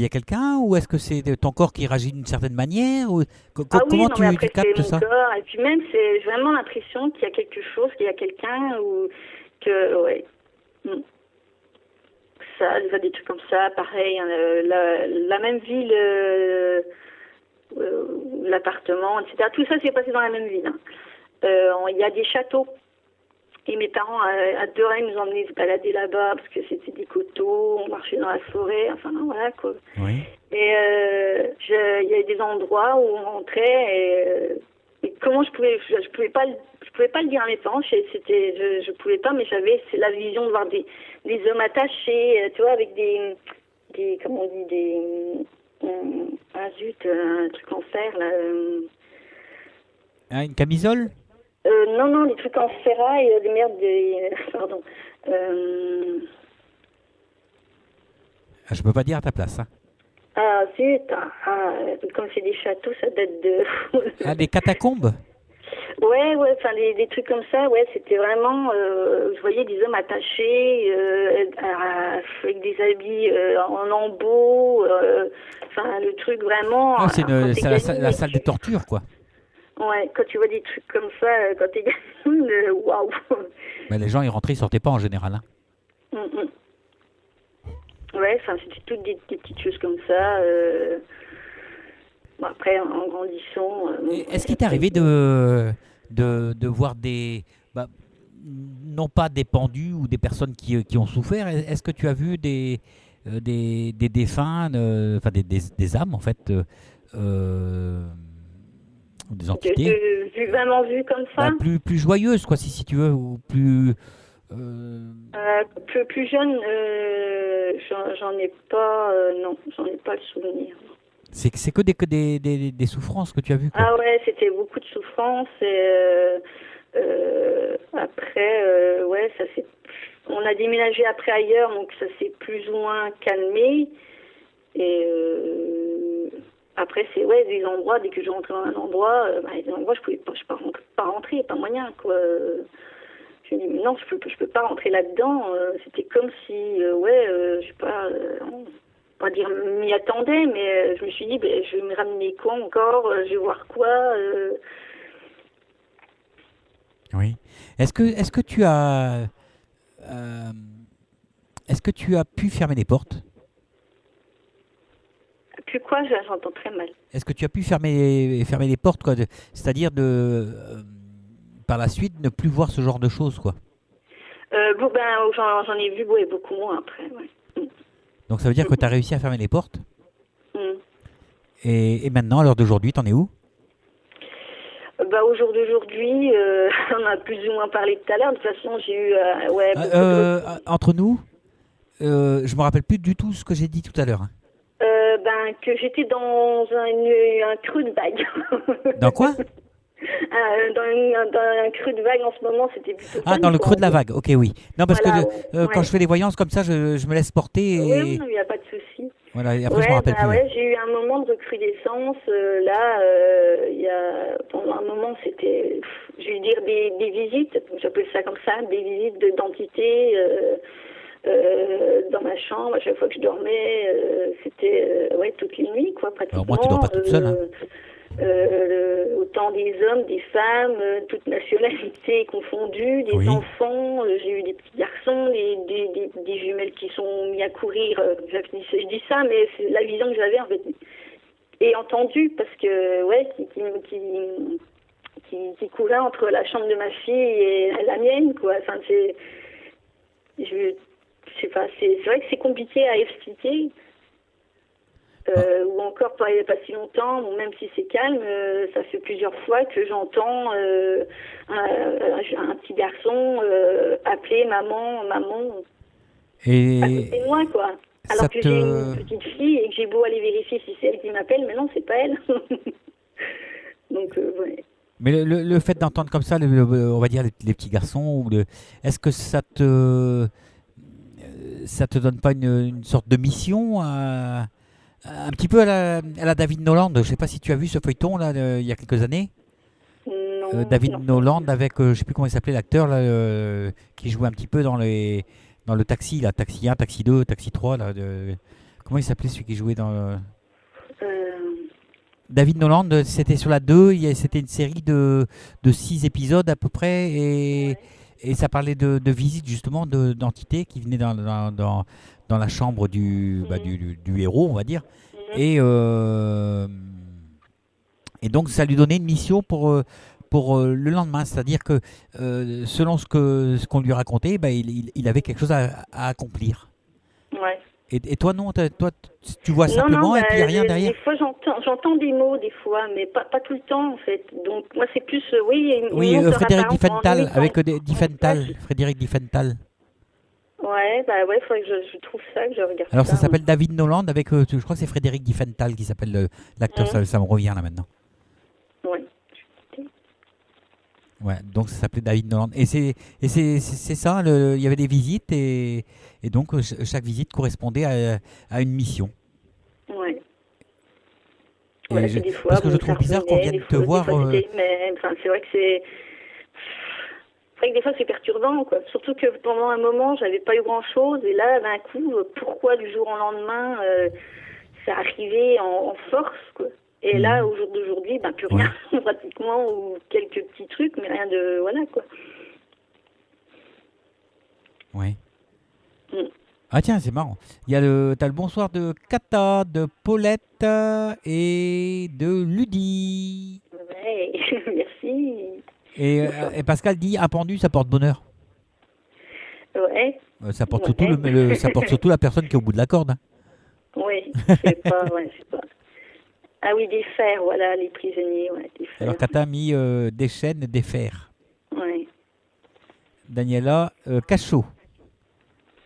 y a quelqu'un, ou est-ce que c'est ton corps qui réagit d'une certaine manière, ou Ah oui, comment non, mais tu après, captes c'est mon ça? corps. Et puis même, c'est vraiment l'impression qu'il y a quelque chose, qu'il y a quelqu'un, ou que, ouais. Mm. Ça, des trucs comme ça, pareil. Hein, la même ville, l'appartement, etc. Tout ça s'est passé dans la même ville. Hein. Il y a des châteaux. Et mes parents adoraient nous emmener se balader là-bas parce que c'était des coteaux, on marchait dans la forêt, enfin voilà quoi. Oui. Et il y avait des endroits où on rentrait et comment je pouvais pas le dire à mes parents, je pouvais pas, mais c'est la vision de voir des hommes attachés, tu vois, avec des comment on dit un truc en fer là. Ah, une camisole? Non, les trucs en ferraille, des merdes, pardon. Je peux pas dire à ta place. Hein. Ah, zut, comme c'est des châteaux, ça date de... Ah, des catacombes? Ouais, enfin, des trucs comme ça, ouais, c'était vraiment... je voyais des hommes attachés, avec des habits en lambeaux, enfin, le truc vraiment... Ah, c'est gamine, la salle des tortures, quoi. Ouais, quand tu vois des trucs comme ça, quand t'es gamine, waouh. Mais les gens, ils rentraient, ils sortaient pas en général. Hein. Ouais, enfin, c'était toutes des petites choses comme ça. Bon, après, en grandissant... Est-ce qu'il t'est arrivé de voir non pas des pendus ou des personnes qui ont souffert, est-ce que tu as vu des défunts, enfin des âmes, en fait, des entités Vraiment vu comme ça. plus joyeuses, quoi, si tu veux, ou plus... Plus jeune, j'en ai pas... non, j'en ai pas le souvenir. C'est que des souffrances que tu as vues, quoi. Ah ouais, c'était beaucoup de souffrances. Et après, ouais, on a déménagé après ailleurs, donc ça s'est plus ou moins calmé. Et après, c'est des endroits, dès que je rentrais dans un endroit, des endroits, je peux pas rentrer, pas moyen, quoi. Je me dis, mais non, je peux pas rentrer là-dedans. C'était comme si, je sais pas, pas dire m'y attendais, mais je me suis dit, je vais me ramener quoi encore, je vais voir quoi. Oui. Est-ce que tu as pu fermer les portes? Puis quoi, j'entends très mal. Est-ce que tu as pu fermer les portes, quoi, c'est-à-dire par la suite ne plus voir ce genre de choses, quoi? J'en ai vu beaucoup moins après, ouais. Donc ça veut dire que tu as réussi à fermer les portes? Mm. Et maintenant, à l'heure d'aujourd'hui, t'en es où? Au jour d'aujourd'hui, on a plus ou moins parlé tout à l'heure. De toute façon, j'ai eu... entre nous, je me rappelle plus du tout ce que j'ai dit tout à l'heure. Hein. Que j'étais dans un creux de vague. Dans quoi? Dans un creux de vague en ce moment, c'était plutôt... Ah, dans le creux de la vague, ok, oui. Non, parce voilà, que quand je fais les voyances comme ça, je me laisse porter. Et... Oui, il n'y a pas de souci. Voilà, et après je me rappelle plus. Ouais, j'ai eu un moment de recrudescence. Pendant un moment, c'était, je vais dire, des visites, j'appelle ça comme ça, des visites d'identité dans ma chambre. À chaque fois que je dormais, c'était toutes les nuits, quoi, pratiquement. Alors moi, tu dors pas toute seule, hein. Autant des hommes, des femmes, toutes nationalités confondues, des enfants, j'ai eu des petits garçons, des jumelles qui sont mis à courir, je dis ça, mais c'est la vision que qui courait entre la chambre de ma fille et la mienne, quoi. Enfin, je sais pas, c'est vrai que c'est compliqué à expliquer. Ou encore, il n'y a pas si longtemps, bon, même si c'est calme, ça fait plusieurs fois que j'entends un petit garçon appeler maman, maman, Et à côté de moi, quoi. Alors ça que j'ai une petite fille et que j'ai beau aller vérifier si c'est elle qui m'appelle, mais non, c'est pas elle. Donc, ouais. Mais le fait d'entendre comme ça, on va dire les petits garçons, est-ce que ça te donne pas une sorte de mission un petit peu à la David Noland? Je sais pas si tu as vu ce feuilleton là il y a quelques années. Non, David non. Noland avec je sais plus comment il s'appelait l'acteur là, qui jouait un petit peu dans le taxi là, taxi 1, taxi 2, taxi 3 là. Comment il s'appelait celui qui jouait dans David Noland, c'était sur la 2, c'était une série de 6 épisodes à peu près, et ça parlait de visites justement d'entités qui venaient dans la chambre du héros, on va dire, et donc ça lui donnait une mission pour le lendemain, c'est-à-dire que selon ce qu'on lui racontait, il avait quelque chose à accomplir. Ouais. Et toi non, toi tu vois simplement et puis il n'y a rien derrière. Des fois j'entends des mots des fois, mais pas tout le temps en fait. Donc moi c'est plus Frédéric Diffenthal avec Diffenthal, Frédéric Diffenthal. Ouais, faudrait que je trouve ça, que je regarde. Alors ça s'appelle David Noland avec je crois que c'est Frédéric Diffenthal qui s'appelle l'acteur, ça me revient là maintenant. Ouais. Ouais, donc ça s'appelait David Noland. Et c'est ça, il y avait des visites et donc chaque visite correspondait à une mission. Ouais. Des fois, parce que je trouve bizarre qu'on vienne te voir. C'est vrai que c'est vrai que des fois c'est perturbant, quoi. Surtout que pendant un moment j'avais pas eu grand chose et là d'un coup, pourquoi du jour au lendemain ça arrivait en force, quoi. Et là, au jour d'aujourd'hui, plus rien, pratiquement, ou quelques petits trucs, mais rien de... Voilà, quoi. Oui. Ah tiens, c'est marrant. T'as le bonsoir de Kata, de Paulette et de Ludi. Ouais, merci. Et Pascal dit, un pendu, ça porte bonheur. Ouais. Ça porte surtout la personne qui est au bout de la corde. Hein. Oui, c'est pas... Ah oui, des fers, voilà, les prisonniers, des fers. Alors, Kata a mis des chaînes, des fers. Oui. Daniela, cachot.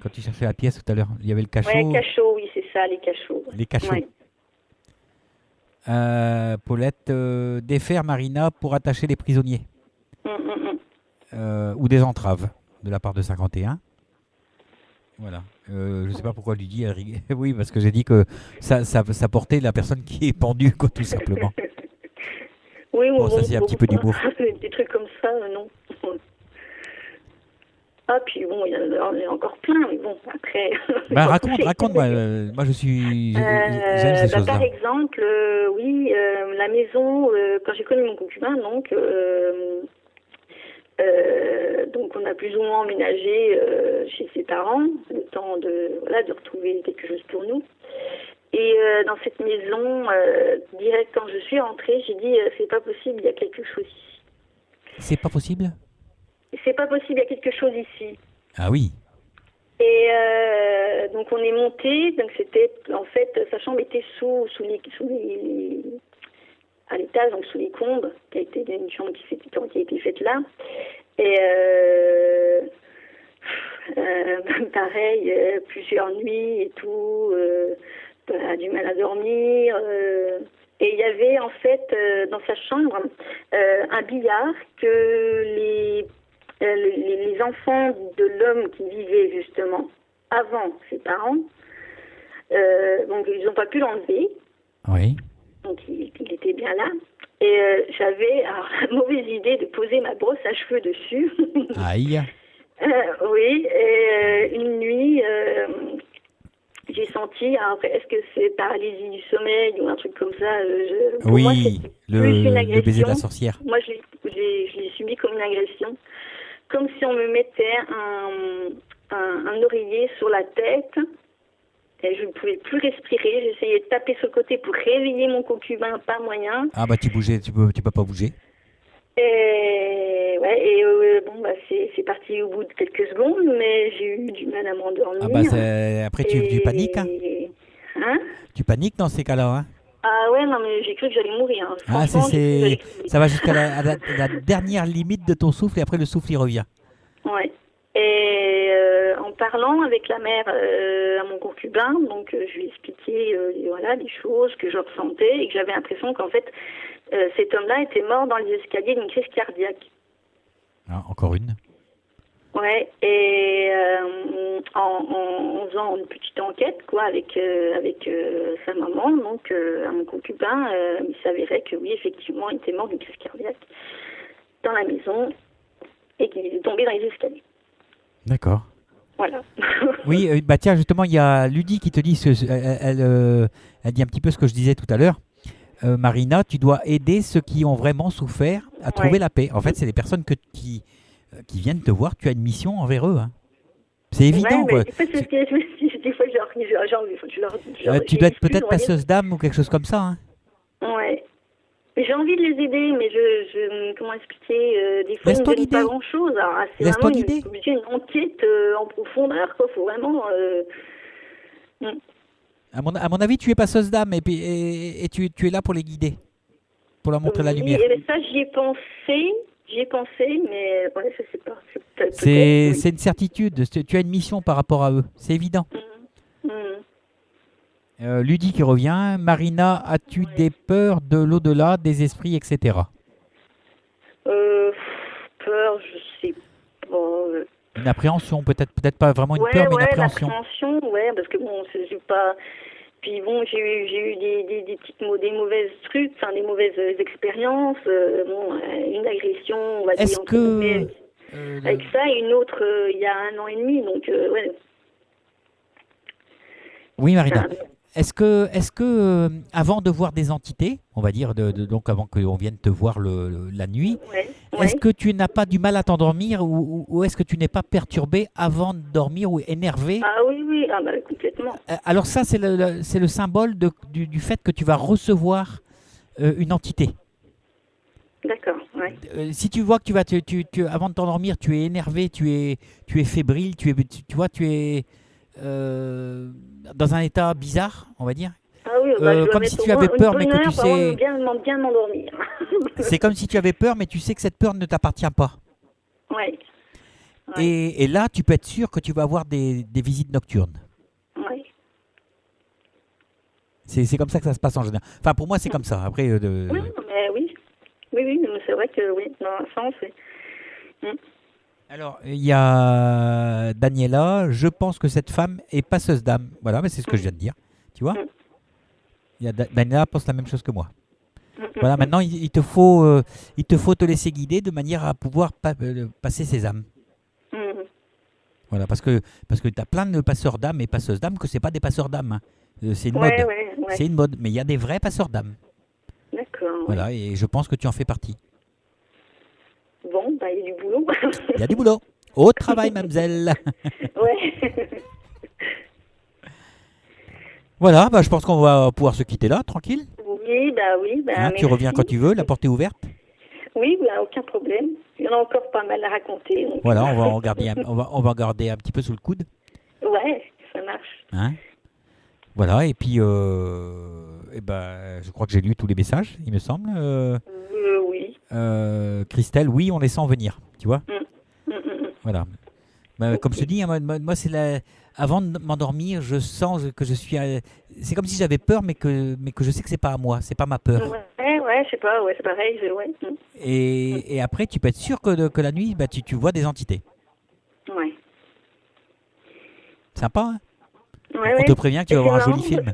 Quand tu cherchais la pièce tout à l'heure, il y avait le cachot. Oui, cachot, oui, c'est ça, les cachots. Les cachots. Ouais. Paulette, des fers, Marina, pour attacher les prisonniers. Ou des entraves, de la part de 51. Voilà. Je ne sais pas pourquoi Lydie a rigolé. Oui, parce que j'ai dit que ça portait la personne qui est pendue, quoi, tout simplement. Oui, bon, ça c'est un petit peu d'humour. Des trucs comme ça, non. Ah, puis bon, il y en a encore plein, mais bon, après... raconte-moi. Moi, j'aime ces choses-là. Par exemple, la maison, quand j'ai connu mon concubin, donc on a plus ou moins emménagé chez ses parents, le temps de retrouver quelque chose pour nous. Et dans cette maison, direct quand je suis rentrée, j'ai dit c'est pas possible, il y a quelque chose ici. C'est pas possible ? C'est pas possible, il y a quelque chose ici. Ah oui. Et donc on est monté, donc c'était en fait sa chambre était sous les à l'étage, donc sous les combes, qui a été une chambre qui a été faite là. Et pareil, plusieurs nuits et tout, a du mal à dormir. Et il y avait en fait dans sa chambre un billard que les enfants de l'homme qui vivait justement avant ses parents, donc ils n'ont pas pu l'enlever. Oui. Donc il était bien là. Et j'avais la mauvaise idée de poser ma brosse à cheveux dessus. Aïe. Oui, et une nuit, j'ai senti, alors est-ce que c'est paralysie du sommeil ou un truc comme ça pour moi, le baiser de la sorcière. Moi, je l'ai subi comme une agression. Comme si on me mettait un oreiller sur la tête. Et je ne pouvais plus respirer. J'essayais de taper sur le côté pour réveiller mon concubin, pas moyen. Ah bah tu peux pas bouger. Bon, bah, c'est parti au bout de quelques secondes, mais j'ai eu du mal à m'endormir. Ah bah après tu paniques, hein. Hein? Tu paniques dans ces cas-là, hein. Ah ouais, non, mais j'ai cru que j'allais mourir. Hein. Ah, Franchement, j'ai cru que j'allais mourir. ça va jusqu'à la dernière limite de ton souffle et après le souffle il revient. Ouais. Et en parlant avec la mère à mon concubin, donc je lui ai expliqué voilà, les choses que je ressentais et que j'avais l'impression qu'en fait cet homme-là était mort dans les escaliers d'une crise cardiaque. Ah, encore une. Ouais, et en faisant une petite enquête quoi avec sa maman, donc à mon concubin, il s'avérait que oui, effectivement, il était mort d'une crise cardiaque dans la maison et qu'il est tombé dans les escaliers. D'accord. Voilà. Oui, bah tiens, justement, il y a Ludie qui te dit, elle dit un petit peu ce que je disais tout à l'heure. Marina, tu dois aider ceux qui ont vraiment souffert à trouver la paix. En fait, c'est les personnes qui viennent te voir, tu as une mission envers eux. Hein. C'est évident. Ouais, mais c'est ce que je me suis dit, des fois, tu dois être peut-être passeuse d'âme ou quelque chose comme ça. Hein. Ouais. Mais j'ai envie de les aider, mais je comment expliquer des fois, ils ne donnent pas grand-chose. C'est Laisse-toi vraiment guider. une enquête en profondeur. Il faut vraiment... À mon avis, tu es passeuse d'âme et tu es là pour les guider, pour leur montrer la lumière. Et ça, j'y ai pensé, mais ouais, je sais pas. C'est une certitude. Tu as une mission par rapport à eux. C'est évident. Ludie qui revient. Marina, as-tu des peurs de l'au-delà, des esprits, etc. Peur, je sais pas. Une appréhension, peut-être pas vraiment une peur, mais une appréhension. Ouais, parce que bon, j'ai pas. Puis bon, j'ai eu des mauvaises trucs, enfin des mauvaises expériences. Une agression, on va dire. Est-ce que avec ça et une autre il y a 1 an et demi, donc ouais. Oui, Marina. Est-ce que avant de voir des entités, on va dire, donc avant qu'on vienne te voir la nuit, est-ce que tu n'as pas du mal à t'endormir ou est-ce que tu n'es pas perturbé avant de dormir ou énervé? Ah oui, complètement. Alors ça, c'est le symbole du fait que tu vas recevoir une entité. D'accord, ouais. Si tu vois que avant de t'endormir, tu es énervé, tu es fébrile, tu es dans un état bizarre, on va dire. Ah oui, je comme si tu avais peur, mais que tu sais. Bien m'endormir. C'est comme si tu avais peur, mais tu sais que cette peur ne t'appartient pas. Ouais. Et là, tu peux être sûr que tu vas avoir des visites nocturnes. Ouais. C'est comme ça que ça se passe en général. Enfin, pour moi, c'est comme ça. Après, Oui, mais c'est vrai que oui, dans un sens, c'est... Alors, il y a Daniela. Je pense que cette femme est passeuse d'âme. Voilà, mais c'est ce que je viens de dire. Tu vois? Daniela pense la même chose que moi. Voilà, maintenant, il te faut te laisser guider de manière à pouvoir passer ces âmes. Voilà, parce que tu as plein de passeurs d'âme et passeuses d'âme que c'est pas des passeurs d'âme. Hein. C'est une mode. Ouais. C'est une mode, mais il y a des vrais passeurs d'âme. D'accord. Voilà, et je pense que tu en fais partie. Bon, il y a du boulot. Il y a du boulot. Au travail, mademoiselle. Ouais. Voilà, je pense qu'on va pouvoir se quitter là, tranquille. Oui. Hein, tu reviens quand tu veux, la porte est ouverte. Oui, aucun problème. Il y en a encore pas mal à raconter. Donc. Voilà, on va en garder un petit peu sous le coude. Ouais, ça marche. Hein, voilà, et puis je crois que j'ai lu tous les messages, il me semble. Oui. Christelle, oui, on les sent venir, tu vois. Voilà. Comme je te dis, moi c'est avant de m'endormir, je sens que je suis. C'est comme si j'avais peur, mais que je sais que c'est pas à moi, c'est pas ma peur. Ouais, je sais pas, c'est pareil. Et après, tu peux être sûr que la nuit, tu vois des entités. Ouais. Sympa, hein? Ouais, on te prévient que tu vas voir un joli film.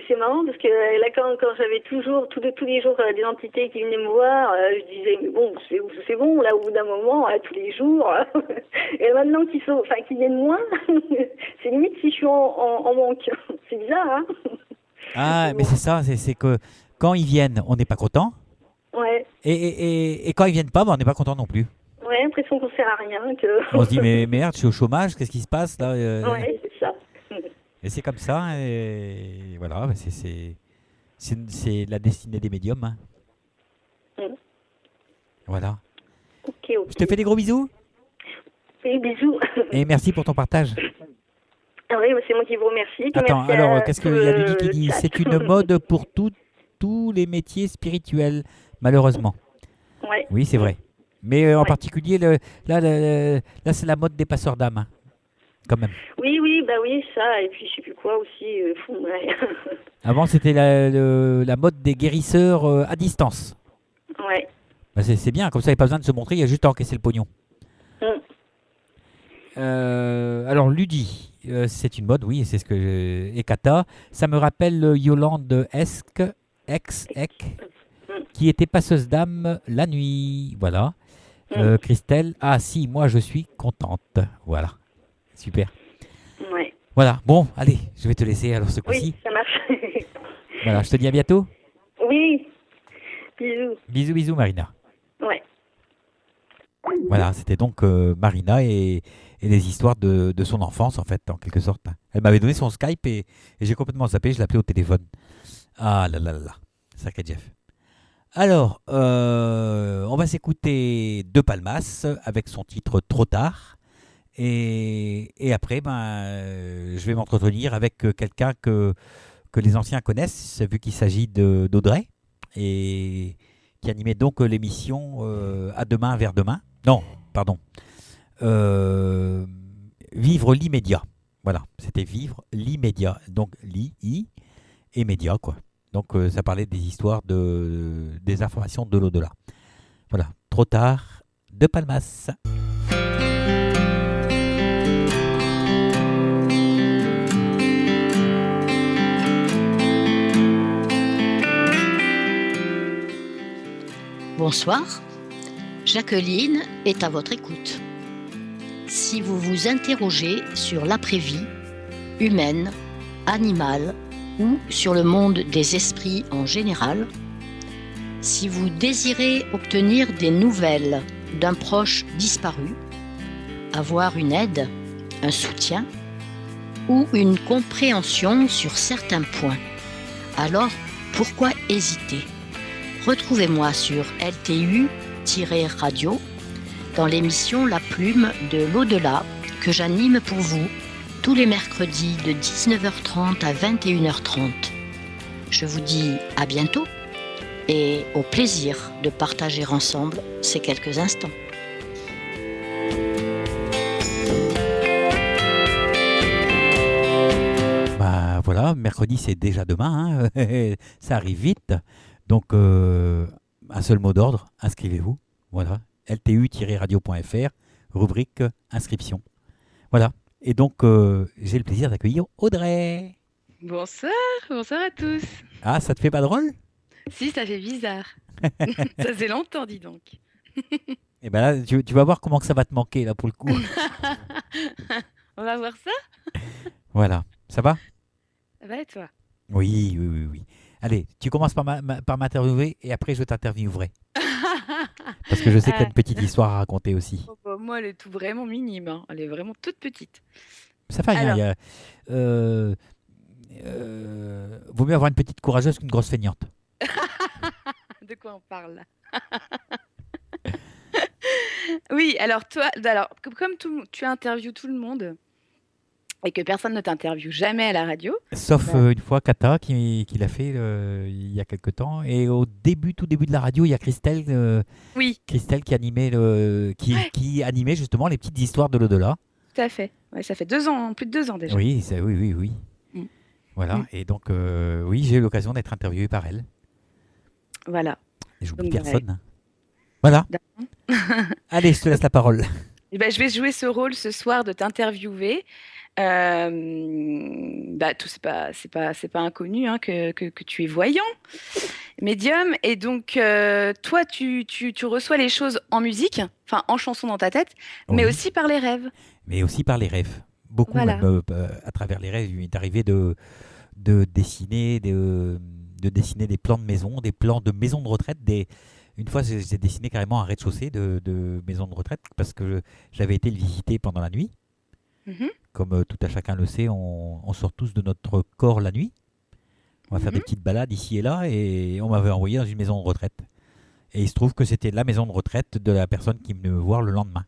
C'est marrant parce que là, quand j'avais toujours, tous les jours, des entités qui venaient me voir, je disais, mais bon, c'est bon, là, au bout d'un moment, tous les jours. Et maintenant qu'ils viennent moins, c'est limite si je suis en manque. C'est bizarre, hein? Ah, mais c'est ça, c'est que quand ils viennent, on n'est pas content. Ouais. Et quand ils viennent pas, on n'est pas content non plus. Ouais, l'impression qu'on sert à rien. On se dit, mais merde, je suis au chômage, qu'est-ce qui se passe là? Ouais, c'est ça. Et c'est comme ça, et voilà, c'est la destinée des médiums. Hein. Voilà. Ok. Je te fais des gros bisous Oui, bisous. et merci pour ton partage. Ah oui, c'est moi qui vous remercie. Puis Attends, merci alors à qu'est-ce tout qu'il y a Ludy qui le dit? chat. C'est une mode pour tous les métiers spirituels, malheureusement. Ouais. Oui, c'est vrai. Mais en Ouais. particulier, là, c'est la mode des passeurs d'âme, hein, quand même. Oui, ça. Et puis, je sais plus quoi aussi. Ouais. Avant, c'était la mode des guérisseurs à distance. Ouais. Bah, c'est bien, comme ça, il n'y a pas besoin de se montrer, il y a juste à encaisser le pognon. Mm. Alors, Ludy, c'est une mode, oui, c'est ce que et Kata. Ça me rappelle Yolande Eck, qui était passeuse d'âme la nuit. Voilà. Christelle, ah si, moi je suis contente. Voilà. Super. Ouais. Voilà. Bon, allez, je vais te laisser alors ce coup-ci. Oui, ça marche. Voilà, je te dis à bientôt. Oui. Bisous. Bisous, bisous, Marina. Ouais. Voilà, c'était donc Marina et les histoires de son enfance, en fait, en quelque sorte. Elle m'avait donné son Skype et j'ai complètement zappé, je l'appelais au téléphone. Ah là là là là, sacré Jeff. Alors, on va s'écouter De Palmas avec son titre Trop tard. Et après, je vais m'entretenir avec quelqu'un que les anciens connaissent, vu qu'il s'agit d'Audrey, et qui animait donc l'émission À demain vers demain. Non, pardon. Vivre l'immédiat. Voilà, c'était Vivre l'immédiat. Donc, I et média, quoi. Donc, ça parlait des histoires des informations de l'au-delà. Voilà, Trop tard, De Palmas. Bonsoir, Jacqueline est à votre écoute. Si vous vous interrogez sur l'après-vie, humaine, animale ou sur le monde des esprits en général, si vous désirez obtenir des nouvelles d'un proche disparu, avoir une aide, un soutien ou une compréhension sur certains points, alors pourquoi hésiter ? Retrouvez-moi sur LTU-radio dans l'émission La Plume de l'Au-delà que j'anime pour vous tous les mercredis de 19h30 à 21h30. Je vous dis à bientôt et au plaisir de partager ensemble ces quelques instants. Bah voilà, mercredi c'est déjà demain, hein. Ça arrive vite. Donc, un seul mot d'ordre, inscrivez-vous. Voilà, ltu-radio.fr, rubrique inscription. Voilà, et donc j'ai le plaisir d'accueillir Audrey. Bonsoir à tous. Ah, ça te fait pas drôle? Si, ça fait bizarre. Ça fait longtemps, dis donc. Et ben là, tu vas voir comment que ça va te manquer là pour le coup. On va voir ça. Voilà, ça va? Ça va et toi? Oui. Allez, tu commences par m'interviewer et après je t'interviewerai. Parce que je sais que tu as une petite histoire à raconter aussi. Oh, bah, moi, elle est tout vraiment minime, hein. Elle est vraiment toute petite. Ça fait rien. Alors. Vaut mieux avoir une petite courageuse qu'une grosse feignante. De quoi on parle là? Oui, alors toi, comme tu interviews tout le monde et que personne ne t'interviewe jamais à la radio. Sauf une fois Kata qui l'a fait il y a quelque temps. Et au tout début de la radio, il y a Christelle, Oui, Christelle qui animait, qui animait justement les petites histoires de l'au-delà. tout à fait. Ouais, ça fait 2 ans, plus de 2 ans déjà. Oui, oui. Mm. Voilà, et donc oui, j'ai eu l'occasion d'être interviewé par elle. Voilà. Et j'oublie Donc, personne. Voilà. Allez, je te laisse la parole. Et ben, je vais jouer ce rôle ce soir de t'interviewer. C'est pas inconnu hein, que tu es voyant, médium, et donc toi tu reçois les choses en musique, enfin en chanson dans ta tête, mais Oui. aussi par les rêves. Mais aussi par les rêves. Beaucoup, Voilà. même, à travers les rêves, il m'est arrivé de dessiner des plans de maison, des plans de maison de retraite. Une fois, j'ai dessiné carrément un rez-de-chaussée de maison de retraite parce que j'avais été le visiter pendant la nuit. Mhm. Comme tout à chacun le sait, on sort tous de notre corps la nuit. On va faire des petites balades ici et là et on m'avait envoyé dans une maison de retraite. Et il se trouve que c'était la maison de retraite de la personne qui venait me voir le lendemain.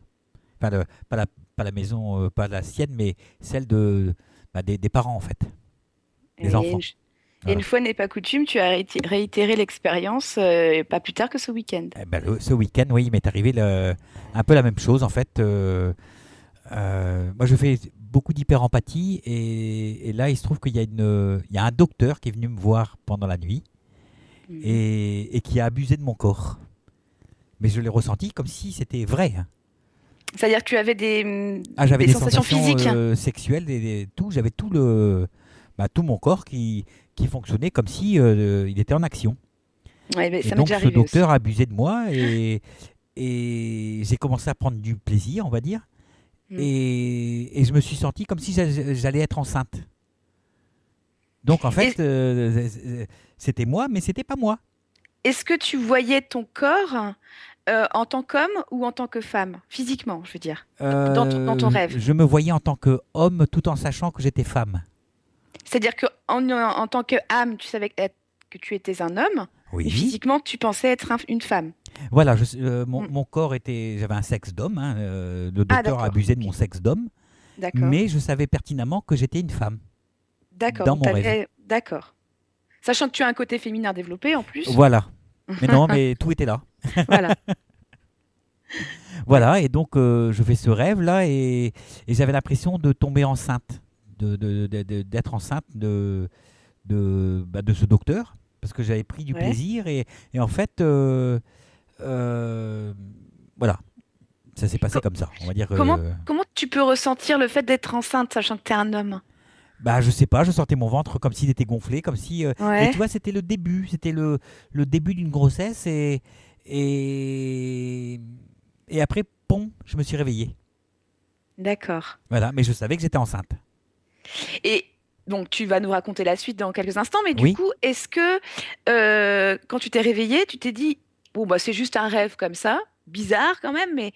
Enfin, pas la maison, pas la sienne, mais celle des parents, en fait. Des enfants. Et une fois n'est pas coutume, tu as réitéré l'expérience pas plus tard que ce week-end. Ce week-end, oui, il m'est arrivé un peu la même chose, en fait. Moi, je fais beaucoup d'hyper-empathie et là, il se trouve qu'il y a un docteur qui est venu me voir pendant la nuit et qui a abusé de mon corps. Mais je l'ai ressenti comme si c'était vrai. C'est-à-dire que tu avais des sensations physiques sexuelles et tout. J'avais tout mon corps qui fonctionnait comme si il était en action. Ouais, et ça donc, m'est déjà ce arrivé docteur aussi. a abusé de moi et j'ai commencé à prendre du plaisir, on va dire. Et je me suis senti comme si j'allais être enceinte. Donc en fait, c'était moi, mais c'était pas moi. Est-ce que tu voyais ton corps en tant qu'homme ou en tant que femme, physiquement, je veux dire, dans ton rêve? Je me voyais en tant qu'homme tout en sachant que j'étais femme. C'est-à-dire qu'en tant qu'âme, tu savais que tu étais un homme, Oui. et physiquement, tu pensais être une femme. Voilà, mon corps j'avais un sexe d'homme. Le docteur a abusé de mon sexe d'homme. D'accord. Mais je savais pertinemment que j'étais une femme. D'accord. Dans mon rêve. D'accord. Sachant que tu as un côté féminin développé en plus. Voilà. Mais non, mais tout était là. Voilà. Voilà, et donc je fais ce rêve-là et j'avais l'impression de tomber enceinte, d'être enceinte de ce docteur, parce que j'avais pris du plaisir et en fait, voilà, ça s'est passé comme ça, on va dire. Comment tu peux ressentir le fait d'être enceinte, sachant que tu es un homme? Je sais pas, je sentais mon ventre comme s'il était gonflé, comme si... Et tu vois, c'était le début début d'une grossesse et après, pom, je me suis réveillée. D'accord. Voilà, mais je savais que j'étais enceinte. Et donc, tu vas nous raconter la suite dans quelques instants, mais du coup, est-ce que quand tu t'es réveillée, tu t'es dit, bon, c'est juste un rêve comme ça, bizarre quand même, mais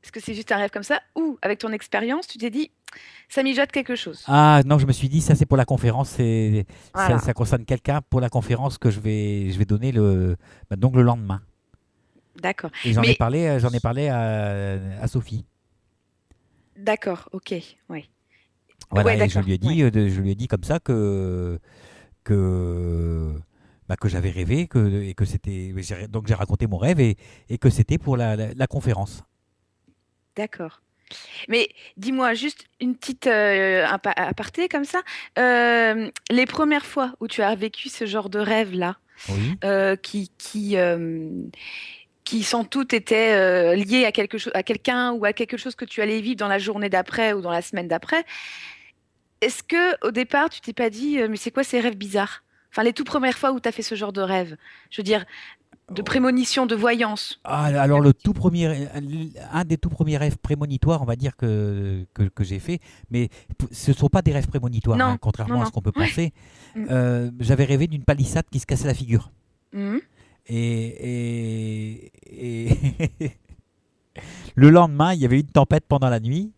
est-ce que c'est juste un rêve comme ça? Ou, avec ton expérience, tu t'es dit, ça mijote quelque chose? Ah non, je me suis dit, ça c'est pour la conférence, voilà. ça concerne quelqu'un pour la conférence que je vais donner donc le lendemain. D'accord. Et j'en ai parlé à Sophie. D'accord, ok, oui. Voilà, et je lui ai dit comme ça que j'avais rêvé et que c'était. Donc j'ai raconté mon rêve et que c'était pour la conférence. D'accord. Mais dis-moi juste une petite aparté comme ça. Les premières fois où tu as vécu ce genre de rêve-là, qui sans doute étaient liés à quelqu'un ou à quelque chose que tu allais vivre dans la journée d'après ou dans la semaine d'après, est-ce que au départ tu t'es pas dit mais c'est quoi ces rêves bizarres? Enfin, les toutes premières fois où tu as fait ce genre de rêve, je veux dire, de prémonition, de voyance. Ah, alors un des tout premiers rêves prémonitoires, on va dire que j'ai fait, mais ce ne sont pas des rêves prémonitoires, non, contrairement à ce qu'on peut penser. J'avais rêvé d'une palissade qui se cassait la figure. Et le lendemain, il y avait eu une tempête pendant la nuit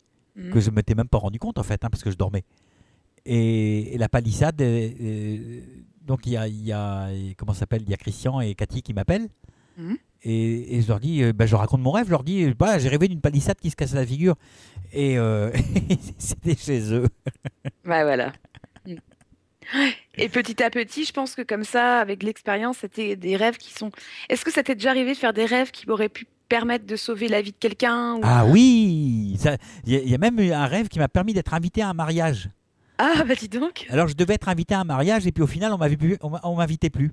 que je ne m'étais même pas rendu compte en fait, parce que je dormais. Et la palissade, donc il y a comment ça s'appelle, il y a Christian et Cathy qui m'appellent et je leur dis, je raconte mon rêve, je leur dis, j'ai rêvé d'une palissade qui se cassait la figure et c'était chez eux. Voilà. Et petit à petit, je pense que comme ça, avec l'expérience, c'était des rêves qui sont... Est-ce que ça t'est déjà arrivé de faire des rêves qui auraient pu permettre de sauver la vie de quelqu'un ou... Ah oui, il y a même eu un rêve qui m'a permis d'être invité à un mariage. Ah dis donc. Alors je devais être invité à un mariage et puis au final on m'invitait plus.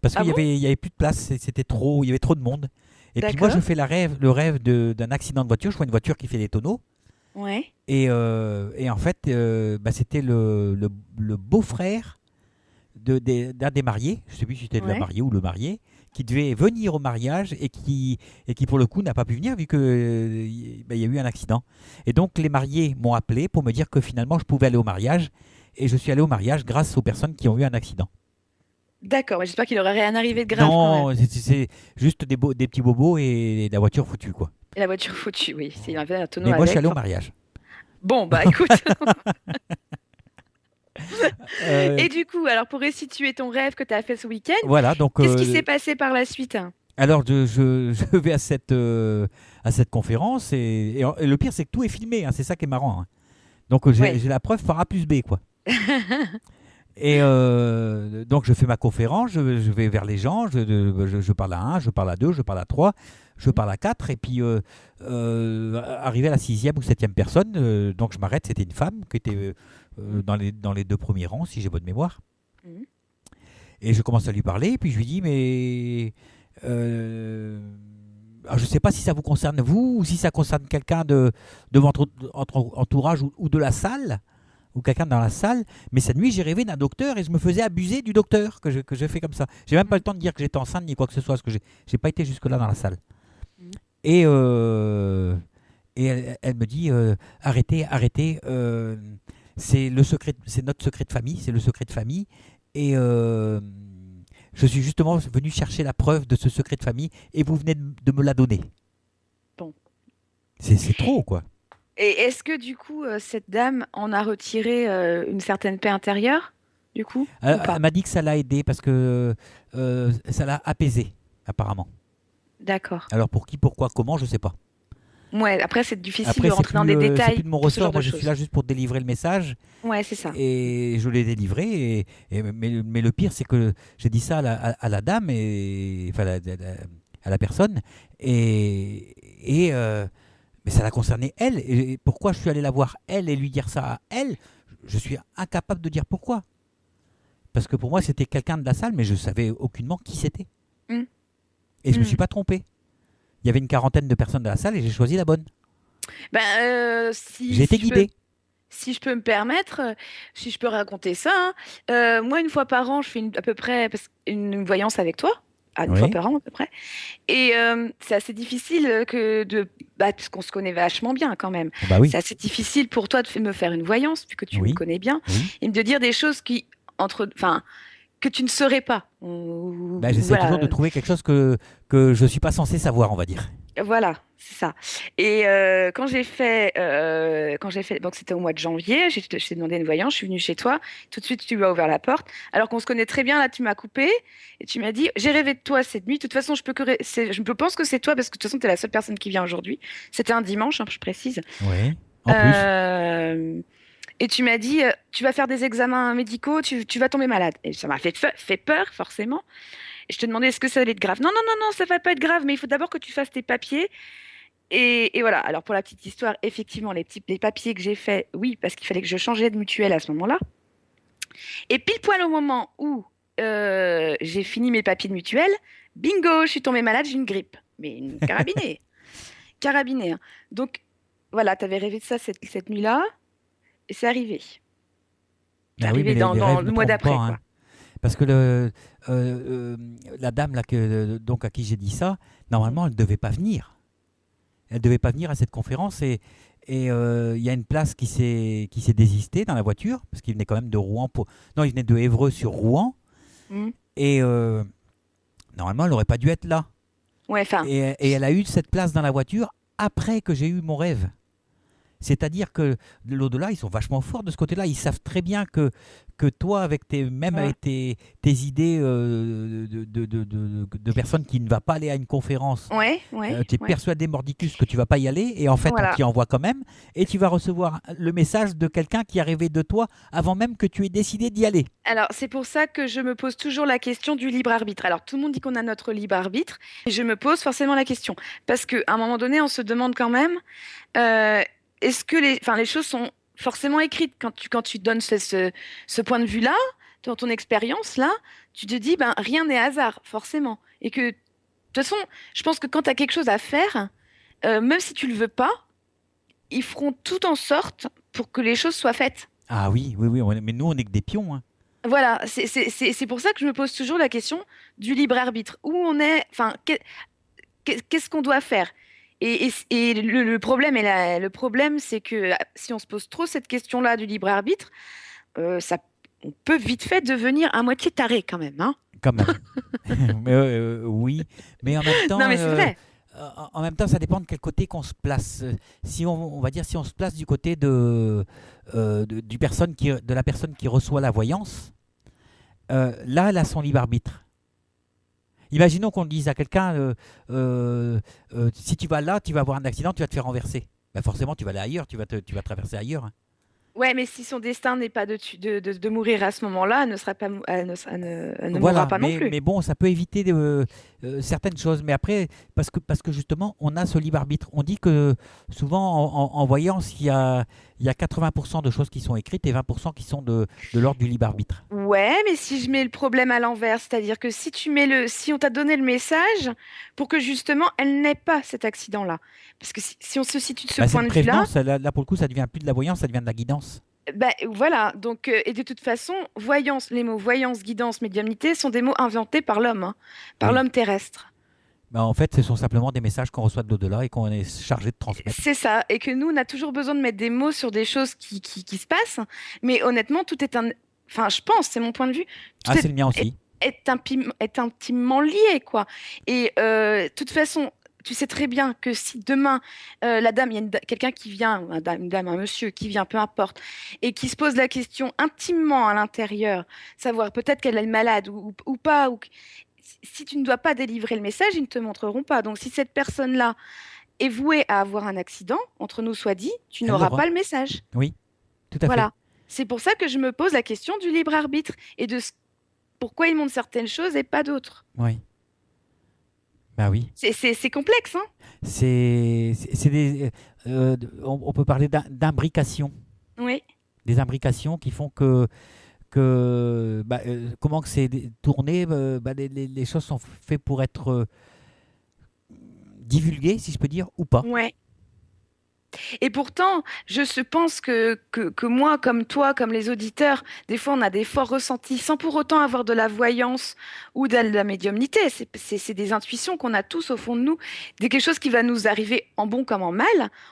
Parce qu'il y avait plus de place, c'était trop, il y avait trop de monde. Et puis moi je fais le rêve d'un accident de voiture, je vois une voiture qui fait des tonneaux. Ouais. Et en fait, c'était le beau-frère d'un des mariés, je ne sais plus si c'était de la mariée ou le marié, qui devait venir au mariage et qui pour le coup n'a pas pu venir vu qu'il y a eu un accident. Et donc les mariés m'ont appelé pour me dire que finalement je pouvais aller au mariage et je suis allé au mariage grâce aux personnes qui ont eu un accident. D'accord, mais j'espère qu'il n'aurait rien arrivé de grave. Non, c'est juste des petits bobos et la voiture foutue quoi. Et la voiture foutue, oui. C'est un tonneau. Mais moi je suis allé au mariage. Bon, écoute. Et du coup, alors pour restituer ton rêve que tu as fait ce week-end, voilà, donc, qu'est-ce qui s'est passé par la suite? Alors, je vais à cette conférence et le pire, c'est que tout est filmé. Hein, c'est ça qui est marrant. Hein. Donc, j'ai la preuve par A plus B, quoi. Et donc, je fais ma conférence, je vais vers les gens, je parle à 1, je parle à 2, je parle à 3, je parle à 4. Et puis, arrivé à la 6e ou 7e personne, donc je m'arrête. C'était une femme qui était dans les 2 premiers rangs, si j'ai bonne mémoire. Mhm. Et je commence à lui parler, et puis je lui dis, mais alors je ne sais pas si ça vous concerne vous, ou si ça concerne quelqu'un de votre entourage ou de la salle, ou quelqu'un dans la salle, mais cette nuit j'ai rêvé d'un docteur et je me faisais abuser du docteur que je fais comme ça. J'ai même pas le temps de dire que j'étais enceinte ni quoi que ce soit, parce que j'ai pas été jusque-là dans la salle. Mhm. Et elle me dit, arrêtez, c'est notre secret de famille, c'est le secret de famille. Et je suis justement venu chercher la preuve de ce secret de famille et vous venez de me la donner. Bon. C'est trop, quoi. Et est-ce que du coup, cette dame en a retiré une certaine paix intérieure, du coup, ou pas? Elle m'a dit que ça l'a aidé parce que ça l'a apaisé, apparemment. D'accord. Alors pour qui, pourquoi, comment, je sais pas. Ouais, après, c'est difficile Après, de rentrer dans des c'est détails plus de mon pour ce genre ressort. Moi, de je suis choses. là juste pour délivrer le message. Ouais, c'est ça. Et je l'ai délivré. Mais le pire, c'est que j'ai dit ça à la dame, enfin à la personne. Mais ça la concernait elle. Et pourquoi je suis allé la voir elle et lui dire ça à elle, je suis incapable de dire pourquoi. Parce que pour moi, c'était quelqu'un de la salle, mais je savais aucunement qui c'était. Mm. Et je me suis pas trompé. Il y avait une 40aine de personnes dans la salle et j'ai choisi la bonne. Ben, J'ai été guidé. si je peux me permettre, si je peux raconter ça, hein, moi, une fois par an, je fais à peu près une voyance avec toi. Une Oui. fois par an, à peu près. Et c'est assez difficile parce qu'on se connaît vachement bien quand même. Bah oui. C'est assez difficile pour toi de me faire une voyance, vu que tu Oui. me connais bien, Oui. et de dire des choses que tu ne saurais pas. Bah, j'essaie toujours de trouver quelque chose que je ne suis pas censé savoir, on va dire. Voilà, c'est ça. Et quand j'ai fait, donc c'était au mois de janvier, je t'ai demandé une voyance, je suis venue chez toi, tout de suite tu m'as ouvert la porte, alors qu'on se connaît très bien, là tu m'as coupé, et tu m'as dit, j'ai rêvé de toi cette nuit, de toute façon je pense que c'est toi, parce que de toute façon tu es la seule personne qui vient aujourd'hui, c'était un dimanche, hein, je précise. Oui, en plus. Et tu m'as dit, tu vas faire des examens médicaux, tu vas tomber malade. Et ça m'a fait peur, forcément. Et je te demandais, est-ce que ça allait être grave? Non, non, non, non, ça va pas être grave, mais il faut d'abord que tu fasses tes papiers. Et voilà. Alors, pour la petite histoire, effectivement, les papiers que j'ai faits, oui, parce qu'il fallait que je changeais de mutuelle à ce moment-là. Et pile poil au moment où j'ai fini mes papiers de mutuelle, bingo, je suis tombée malade, j'ai une grippe. Mais une carabinée. Carabinée. Hein. Donc, voilà, tu avais rêvé de ça cette nuit-là. Et c'est arrivé. C'est arrivé mais dans les rêves le ne mois trompent d'après, pas, hein. quoi. Parce que la dame là, donc à qui j'ai dit ça, normalement, elle ne devait pas venir. Elle ne devait pas venir à cette conférence et il y a une place qui s'est désistée dans la voiture, parce qu'il venait quand même de Rouen. Non, il venait de Évreux sur Rouen. Mm. Et normalement, elle n'aurait pas dû être là. Ouais, enfin, Et elle a eu cette place dans la voiture après que j'ai eu mon rêve. C'est-à-dire que de l'au-delà, ils sont vachement forts de ce côté-là. Ils savent très bien que toi, avec tes idées de personnes qui ne va pas aller à une conférence, tu es persuadé mordicus que tu vas pas y aller, et en fait, Voilà. on t'y envoie quand même, et tu vas recevoir le message de quelqu'un qui a rêvé de toi avant même que tu aies décidé d'y aller. alors c'est pour ça que je me pose toujours la question du libre arbitre. Alors tout le monde dit qu'on a notre libre arbitre, et je me pose forcément la question. Parce qu'à un moment donné, on se demande quand même, est-ce que les choses sont forcément écrites quand tu donnes ce point de vue-là, dans ton expérience-là, tu te dis, ben, rien n'est hasard, forcément. Et que, de toute façon, je pense que quand tu as quelque chose à faire, même si tu le veux pas, ils feront tout en sorte pour que les choses soient faites. Ah oui, mais nous, on est que des pions. Hein. Voilà, c'est pour ça que je me pose toujours la question du libre arbitre. Où on est, enfin, qu'est-ce qu'on doit faire? Et le problème, c'est que si on se pose trop cette question-là du libre arbitre, on peut vite fait devenir à moitié taré quand même, hein. Quand même. Oui, mais en même temps, Non, mais c'est vrai. En même temps, ça dépend de quel côté qu'on se place. Si on va dire, si on se place du côté de la personne qui reçoit la voyance, là, elle a son libre arbitre. Imaginons qu'on dise à quelqu'un, si tu vas là, tu vas avoir un accident, tu vas te faire renverser. Bah forcément, tu vas aller ailleurs, tu vas traverser ailleurs, hein. Ouais, mais si son destin n'est pas de mourir à ce moment-là, elle ne sera pas, elle ne mourra Voilà, pas non plus. mais bon, ça peut éviter certaines choses. Mais après, parce que justement, on a ce libre arbitre. On dit que souvent, en voyance, il y a 80% de choses qui sont écrites et 20% qui sont de l'ordre du libre arbitre. Ouais, mais si je mets le problème à l'envers, c'est-à-dire que si on t'a donné le message pour que justement elle n'ait pas cet accident-là, parce que si on se situe de ce Bah, c'est point une de vue-là, prévenance. Là, pour le coup, ça devient plus de la voyance, ça devient de la guidance. bah voilà. Donc, et de toute façon, voyance, les mots voyance, guidance, médiumnité sont des mots inventés par l'homme, hein, par Oui. l'homme terrestre. Bah, en fait, ce sont simplement des messages qu'on reçoit de l'au-delà et qu'on est chargé de transmettre. C'est ça, et que nous, on a toujours besoin de mettre des mots sur des choses qui se passent, mais honnêtement, tout est un... Enfin, je pense, c'est mon point de vue, tout Ah, c'est le mien aussi. est intimement lié, quoi. Et de toute façon, tu sais très bien que si demain, la dame, il y a quelqu'un qui vient, une dame, un monsieur qui vient, peu importe, et qui se pose la question intimement à l'intérieur, savoir peut-être qu'elle est malade ou pas, si tu ne dois pas délivrer le message, ils ne te montreront pas. Donc, si cette personne-là est vouée à avoir un accident, entre nous soit dit, tu Elle n'auras l'aura. pas le message. Oui, tout à fait. Voilà. C'est pour ça que je me pose la question du libre arbitre et pourquoi ils montrent certaines choses et pas d'autres. Oui. Bah oui. C'est complexe, hein? C'est on peut parler d'imbrication. Oui. Des imbrications qui font comment que c'est tourné, les choses sont faites pour être divulguées, si je peux dire, ou pas. Ouais. Et pourtant, pense que moi, comme toi, comme les auditeurs, des fois, on a des forts ressentis sans pour autant avoir de la voyance ou de la médiumnité. C'est des intuitions qu'on a tous au fond de nous, quelque chose qui va nous arriver en bon comme en mal.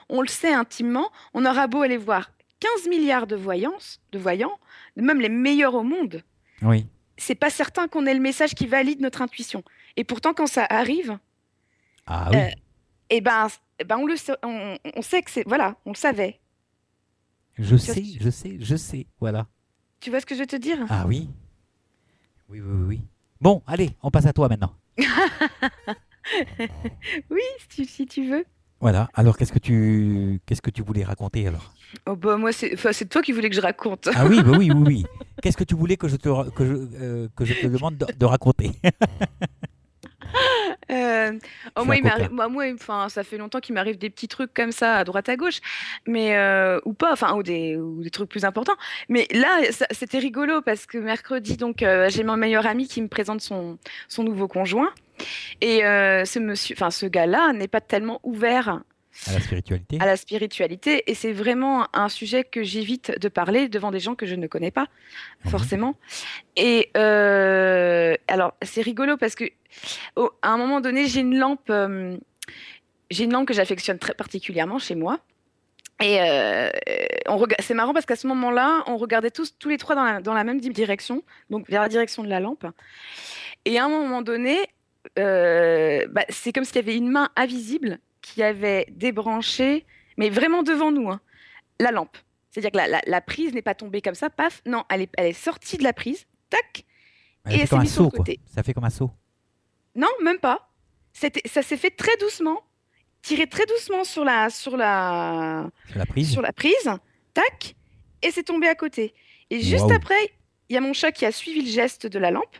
On le sait intimement. On aura beau aller voir 15 milliards de voyants, même les meilleurs au monde. Oui. C'est pas certain qu'on ait le message qui valide notre intuition. Et pourtant, quand ça arrive, Ah oui. eh ben, on sait que c'est, voilà, on le savait. Je Tu vois, sais, voilà. tu vois ce que je veux te dire? Ah oui. Oui, oui, oui, oui. Bon, allez, on passe à toi maintenant. Oui, si tu veux. Voilà. Alors, qu'est-ce que tu voulais raconter alors? Oh bah moi, c'est toi qui voulais que je raconte. Ah oui, bah oui, oui, oui. Qu'est-ce que tu voulais que je te demande de raconter? Je suis Moi, un coquin. enfin, ça fait longtemps qu'il m'arrive des petits trucs comme ça à droite à gauche, mais ou pas, enfin, ou des trucs plus importants. Mais là, c'était rigolo parce que mercredi, donc, j'ai mon meilleur ami qui me présente son nouveau conjoint, et ce gars-là n'est pas tellement ouvert À la spiritualité? à la spiritualité, et c'est vraiment un sujet que j'évite de parler devant des gens que je ne connais pas, Oui. forcément. Et alors, c'est rigolo parce que à un moment donné, j'ai une lampe que j'affectionne très particulièrement chez moi. Et c'est marrant parce qu'à ce moment-là, on regardait tous les trois dans la même direction, donc vers la direction de la lampe. Et à un moment donné, c'est comme s'il y avait une main invisible qui avait débranché, mais vraiment devant nous, hein, la lampe. C'est-à-dire que la prise n'est pas tombée comme ça, paf. Non, elle est sortie de la prise, tac, Elle et fait elle s'est comme un mise sur le saut, quoi. côté. Ça fait comme un saut. Non, même pas. Ça s'est fait très doucement, tiré très doucement Sur la prise. sur la prise, tac, et c'est tombé à côté. Et juste Waouh. après, il y a mon chat qui a suivi le geste de la lampe,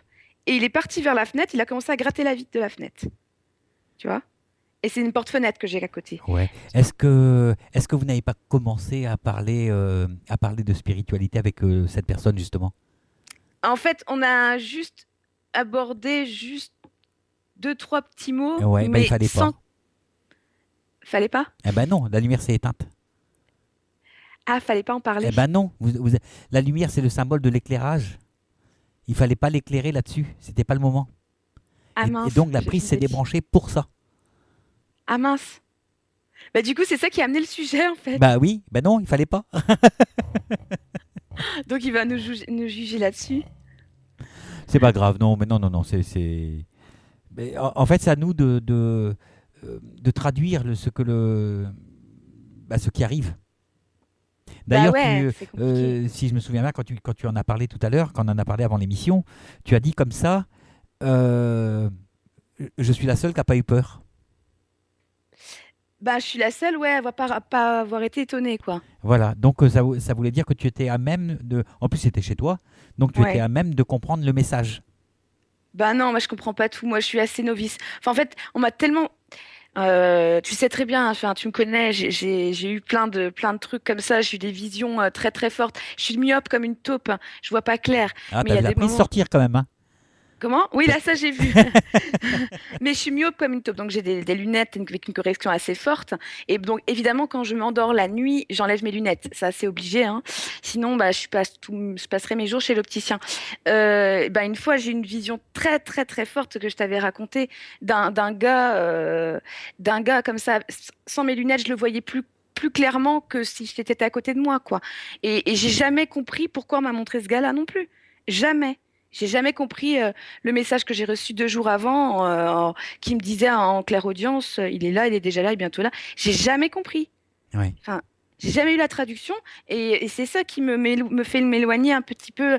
et il est parti vers la fenêtre, il a commencé à gratter la vitre de la fenêtre. Tu vois? Et c'est une porte-fenêtre que j'ai à côté. Ouais. Est-ce que vous n'avez pas commencé à parler de spiritualité avec cette personne, justement? En fait, on a juste abordé deux, trois petits mots, Ouais, bah, il mais fallait sans... pas. Fallait pas? Eh ben non, la lumière s'est éteinte. Ah, fallait pas en parler. Eh ben non, la lumière c'est le symbole de l'éclairage. Il fallait pas l'éclairer là-dessus, c'était pas le moment. Ah Et mince, donc la je prise vous s'est ai dit. débranchée pour ça. Ah mince. Bah du coup, c'est ça qui a amené le sujet en fait. Bah oui, bah non, il fallait pas. Donc il va nous juger là-dessus. C'est pas grave, non, mais non, non, non, Mais en fait, c'est à nous de traduire ce qui arrive. Bah D'ailleurs, ouais, c'est compliqué. si je me souviens bien, quand tu en as parlé tout à l'heure, quand on en a parlé avant l'émission, tu as dit comme ça, euh, Je suis la seule qui n'a pas eu peur. Bah, je suis la seule, ouais, à pas avoir été étonnée, quoi. Voilà, donc ça voulait dire que tu étais à même de... En plus, c'était chez toi, donc tu étais Ouais. à même de comprendre le message. Bah non, moi je comprends pas tout. Moi je suis assez novice. Enfin, en fait, on m'a tellement. Tu sais très bien, enfin, tu me connais, j'ai eu plein de trucs comme ça. J'ai eu des visions très très fortes. Je suis myope comme une taupe. Je vois pas clair. Ah, Mais il y a t'avais la des prise moments. sortir quand même, hein. Comment? Oui, là, ça, j'ai vu. Mais je suis myope comme une taupe, donc j'ai des lunettes avec une correction assez forte. Et donc, évidemment, quand je m'endors la nuit, j'enlève mes lunettes. Ça, c'est obligé, hein. Sinon, bah, je passerai mes jours chez l'opticien. Bah, une fois, j'ai eu une vision très, très, très forte que je t'avais racontée d'un gars comme ça. Sans mes lunettes, je le voyais plus clairement que si j'étais à côté de moi, quoi. Et j'ai jamais compris pourquoi on m'a montré ce gars-là non plus. Jamais. J'ai jamais compris le message que j'ai reçu 2 jours avant, qui me disait en claire audience, il est là, il est déjà là, il est bientôt là. J'ai jamais compris. Oui. Enfin, j'ai jamais eu la traduction, et c'est ça qui me fait m'éloigner un petit peu.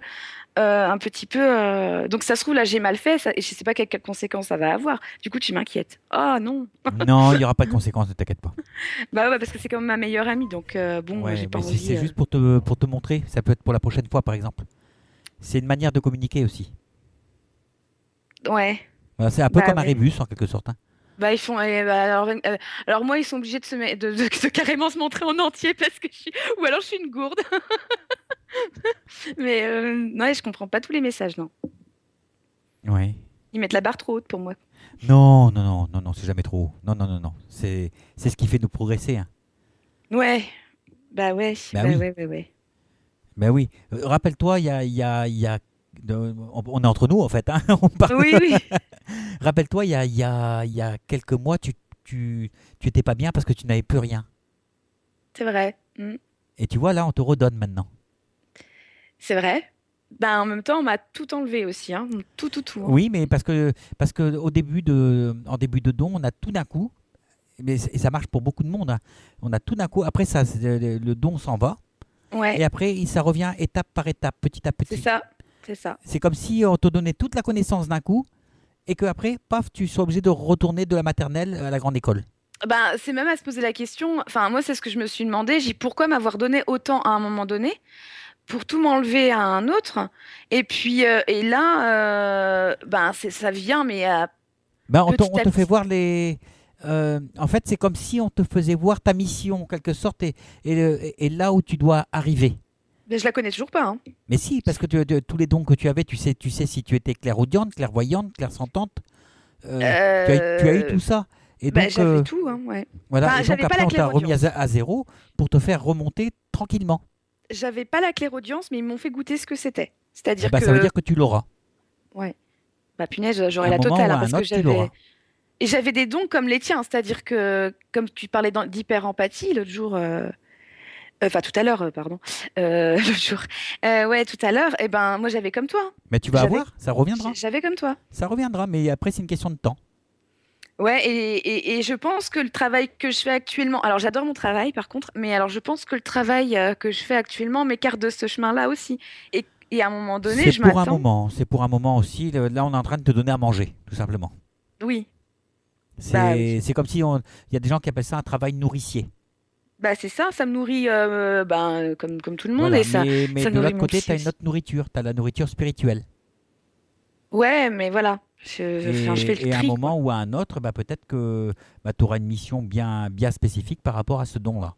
Donc ça se trouve là, j'ai mal fait, et je sais pas quelles conséquences ça va avoir. Du coup, tu m'inquiètes. Oh non. Non, il n'y aura pas de conséquences, ne t'inquiète pas. Bah ouais, parce que c'est quand même ma meilleure amie, donc bon, j'ai Ouais, pas mais c'est envie. juste pour te montrer. Ça peut être pour la prochaine fois, par exemple. C'est une manière de communiquer aussi. Ouais. Voilà, c'est un peu Bah comme un ouais. rébus, en quelque sorte, hein. Bah, ils font. Bah, alors moi, ils sont obligés de carrément se montrer en entier parce que je suis. Ou alors je suis une gourde. Mais ouais, je comprends pas tous les messages, non. Ouais. Ils mettent la barre trop haute pour moi. Non, non, non, non, non, c'est jamais trop haut. Non, non, non, non. C'est ce qui fait nous progresser, hein. Ouais. Bah Bah oui, ouais, ouais, ouais. bah oui. Rappelle-toi, on est entre nous, en fait, hein, on parle. Oui, oui, Rappelle-toi, il y a quelques mois, tu étais pas bien parce que tu n'avais plus rien. c'est vrai. Mm. Et tu vois, là, on te redonne maintenant. C'est vrai. Ben, en même temps, on m'a tout enlevé aussi, hein. Tout, tout, tout, hein. Oui, mais parce que en début de don, on a tout d'un coup, et ça marche pour beaucoup de monde, hein, on a tout d'un coup, après ça, le don s'en va, Ouais, et après, ça revient étape par étape, petit à c'est petit. ça. C'est ça. C'est comme si on te donnait toute la connaissance d'un coup, et que après, paf, tu sois obligé de retourner de la maternelle à la grande école. Ben, c'est même à se poser la question. Enfin, moi, c'est ce que je me suis demandé. J'ai dit, pourquoi m'avoir donné autant à un moment donné pour tout m'enlever à un autre. Et puis, et là, ben, ça vient, mais Ben, on petit à te fait petit. voir en fait, c'est comme si on te faisait voir ta mission, en quelque sorte, et là où tu dois arriver. Mais je la connais toujours pas, hein. Mais si, parce que tous les dons que tu avais, tu sais si tu étais clairaudiente, clairvoyante, clairsentante, tu as eu tout ça. Et Ben, donc, j'avais tout, hein, ouais. voilà. Enfin, Et donc j'avais pas après, la on t'a remis clairaudience. à zéro pour te faire remonter tranquillement. J'avais pas la clairaudience, mais ils m'ont fait goûter ce que c'était. Eh C'est-à-dire ben, ça veut que, dire que tu l'auras. ouais, bah punaise, À j'aurais un la moment totale, ou hein, à un parce que autre, tu l'auras. j'avais des dons comme les tiens, c'est-à-dire que, comme tu parlais d'hyper-empathie l'autre jour, enfin tout à l'heure, pardon, l'autre jour, ouais, tout à l'heure, et ben moi j'avais comme toi, hein. Mais tu vas J'avais, avoir, ça reviendra. j'avais comme toi. Ça reviendra, mais après, c'est une question de temps. Ouais, et je pense que le travail que je fais actuellement, alors j'adore mon travail par contre, mais alors je pense que le travail que je fais actuellement m'écarte de ce chemin-là aussi. Et à un moment donné, C'est je pour un m'attends. moment. C'est pour un moment aussi. Là, on est en train de te donner à manger, tout simplement. Oui, bah oui. C'est comme si il y a des gens qui appellent ça un travail nourricier. Bah c'est ça, ça me nourrit ben, comme tout le monde, Voilà. et Mais ça de nourrit l'autre mon côté, tu psy as une aussi. autre nourriture. Tu as la nourriture spirituelle. Ouais, mais voilà, enfin, je fais le Et à un tri, quoi. moment ou à un autre, bah, peut-être que tu auras une mission bien, bien spécifique par rapport à ce don-là.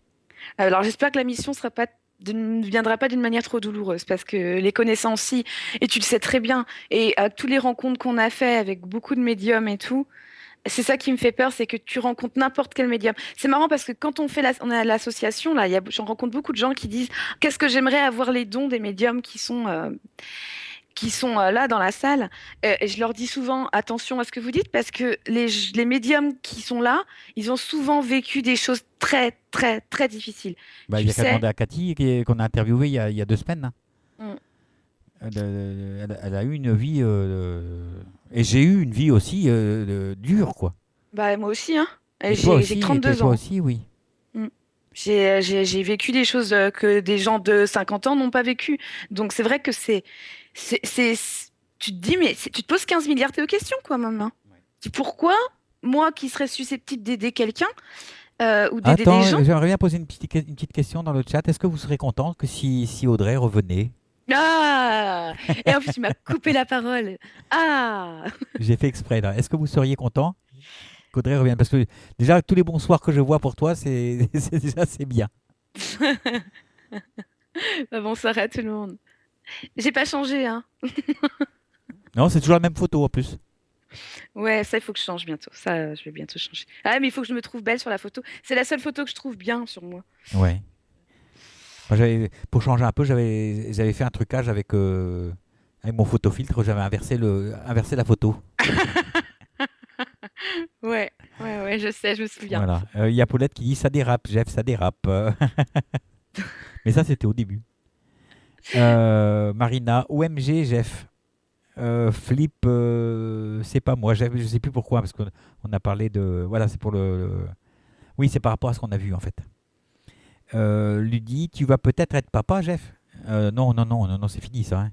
Alors j'espère que la mission ne viendra pas d'une manière trop douloureuse, parce que les connaissances, si, et tu le sais très bien, et à toutes les rencontres qu'on a fait avec beaucoup de médiums et tout, c'est ça qui me fait peur, c'est que tu rencontres n'importe quel médium. C'est marrant parce que quand on est à l'association, là, j'en rencontre beaucoup de gens qui disent, qu'est-ce que j'aimerais avoir les dons des médiums qui sont là dans la salle. Et je leur dis souvent, attention à ce que vous dites, parce que les médiums qui sont là, ils ont souvent vécu des choses très, très, très difficiles. Bah, il Tu y a qu'à sais. demander à Cathy qu'on a interviewé il y a 2 semaines, hein. Mm. Elle a eu une vie. Et j'ai eu une vie aussi dure, quoi. Bah, moi aussi, hein. Et Et toi j'ai aussi, 32 ans. oui. Mm. J'ai vécu des choses que des gens de 50 ans n'ont pas vécues. Donc c'est vrai que c'est- tu te dis, mais tu te poses 15 milliards de questions, quoi, maman. Pourquoi moi qui serais susceptible d'aider quelqu'un ou d'aider des Attends, gens? j'aimerais bien poser une petite question dans le chat. Est-ce que vous serez content que si Audrey revenait? Ah! Et en plus, tu m'as coupé la parole. Ah! J'ai fait exprès là. Est-ce que vous seriez content qu'Audrey revienne? Parce que déjà, tous les bonsoirs que je vois pour toi, c'est bien. Bah, bonsoir à tout le monde. J'ai pas changé, hein. Non, c'est toujours la même photo en plus. Ouais, ça, il faut que je change bientôt. Ça, je vais bientôt changer. Ah, mais il faut que je me trouve belle sur la photo. C'est la seule photo que je trouve bien sur moi. Ouais. Moi, pour changer un peu, j'avais fait un trucage avec mon photofiltre. J'avais inversé la photo. Ouais, je sais, je me souviens. Voilà. Il y a Paulette qui dit ça dérape, Jeff, ça dérape. Mais ça, c'était au début. Marina, OMG, Jeff. Flip, c'est pas moi. Je sais plus pourquoi, parce qu'on a parlé de. Voilà, c'est pour Oui, c'est par rapport à ce qu'on a vu en fait. Ludie, tu vas peut-être être papa, Jeff? Non, c'est fini ça. Hein.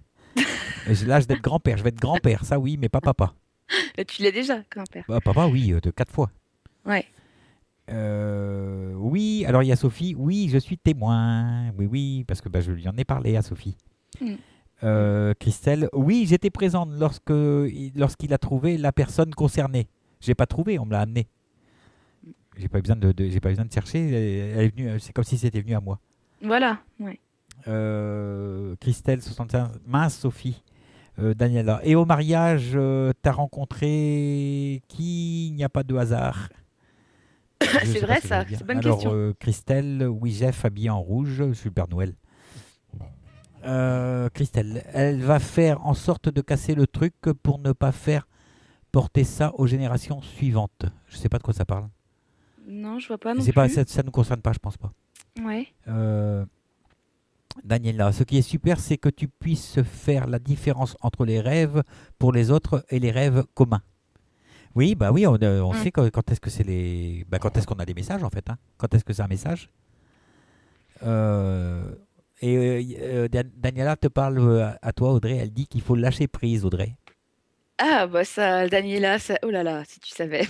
Là, je vais être grand-père. Je vais être grand-père, ça oui, mais pas papa. Tu l'as déjà, grand-père. Bah, papa, oui, de 4 fois. Ouais. Oui, alors il y a Sophie. Oui, je suis témoin. Oui, parce que je lui en ai parlé à Sophie. Christelle, oui, j'étais présente lorsqu'il a trouvé la personne concernée. J'ai pas trouvé, on me l'a amené. J'ai pas besoin de chercher. Elle est venue. C'est comme si c'était venu à moi. Voilà. Ouais. Christelle 65. Mince Sophie. Daniela. Et au mariage, t'as rencontré qui? Il n'y a pas de hasard. C'est vrai ça. C'est bonne question. Alors Christelle, oui, Jeff habillé en rouge, je suis le Père Noël. Christelle, elle va faire en sorte de casser le truc pour ne pas faire porter ça aux générations suivantes. Je sais pas de quoi ça parle. Non, je vois pas non C'est plus. pas, ça ne nous concerne pas, je pense pas. Ouais. Daniela, ce qui est super, c'est que tu puisses faire la différence entre les rêves pour les autres et les rêves communs. Oui, on sait quand est-ce que c'est les. Quand est-ce qu'on a des messages en fait. Hein. Quand est-ce que c'est un message. Daniela te parle à toi, Audrey. Elle dit qu'il faut lâcher prise, Audrey. Ah, bah ça, Daniela, ça... oh là là, si tu savais.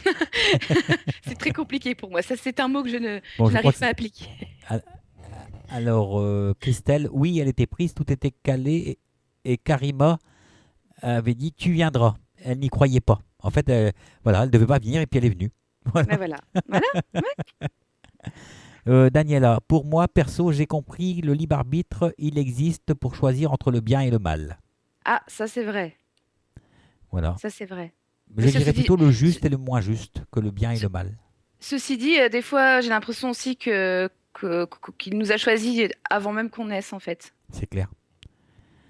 C'est très compliqué pour moi. Ça, c'est un mot que je n'arrive pas à appliquer. Alors, Christelle, oui, elle était prise, tout était calé. Et Karima avait dit tu viendras. Elle n'y croyait pas. En fait, elle ne devait pas venir et puis elle est venue. Voilà. Mais voilà. Ouais. Daniela, pour moi, perso, j'ai compris, le libre arbitre, il existe pour choisir entre le bien et le mal. Ah, ça c'est vrai. Voilà. Ça c'est vrai. Je dirais plutôt le juste et le moins juste que le bien et le mal. Ceci dit, des fois, j'ai l'impression aussi qu'il nous a choisis avant même qu'on naisse, en fait. C'est clair.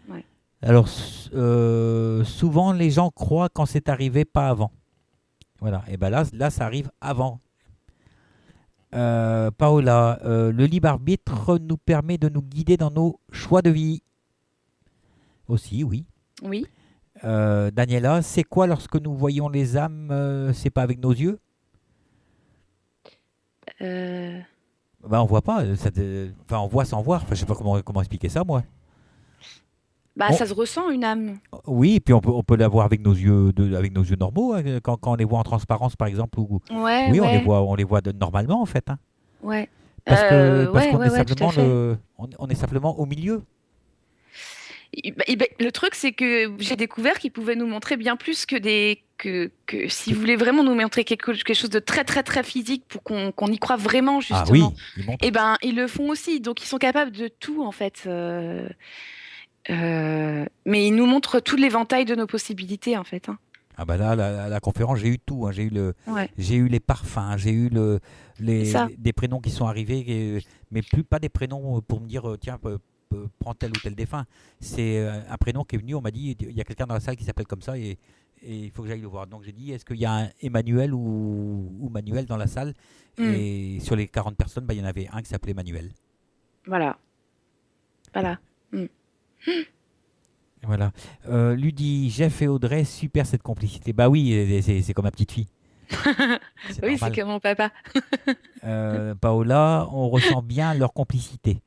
Ouais. Alors, souvent, les gens croient quand c'est arrivé, pas avant. Voilà. Et bien là, ça arrive avant. Paola, le libre arbitre nous permet de nous guider dans nos choix de vie. Aussi, oui. Oui. Daniela, c'est quoi lorsque nous voyons les âmes? C'est pas avec nos yeux? On voit pas. On voit sans voir. Je sais pas comment expliquer ça, moi. Ça se ressent une âme. Oui, et puis on peut la voir avec nos yeux normaux, hein, quand on les voit en transparence, par exemple. Oui, on les voit normalement, en fait. Hein. Ouais. Parce qu'on est simplement au milieu. Le truc, c'est que j'ai découvert qu'ils pouvaient nous montrer bien plus que s'ils voulaient vraiment nous montrer quelque chose de très très très physique pour qu'on y croit vraiment, justement. Ah oui, ils le font aussi. Donc ils sont capables de tout, en fait. Mais ils nous montrent tout l'éventail de nos possibilités, en fait. Hein. Ah bah là, la conférence, j'ai eu tout. Hein. J'ai eu les parfums, j'ai eu des prénoms qui sont arrivés, mais pas des prénoms pour me dire tiens, prends tel ou tel défunt. C'est un prénom qui est venu, on m'a dit il y a quelqu'un dans la salle qui s'appelle comme ça et il faut que j'aille le voir. Donc j'ai dit est-ce qu'il y a un Emmanuel ou Manuel dans la salle? Et sur les 40 personnes, il y en avait un qui s'appelait Manuel. Voilà. Voilà. Ludie, Jeff et Audrey, super cette complicité. Bah oui, c'est comme ma petite fille. Oui, c'est comme mon papa. Paola, on ressent bien leur complicité.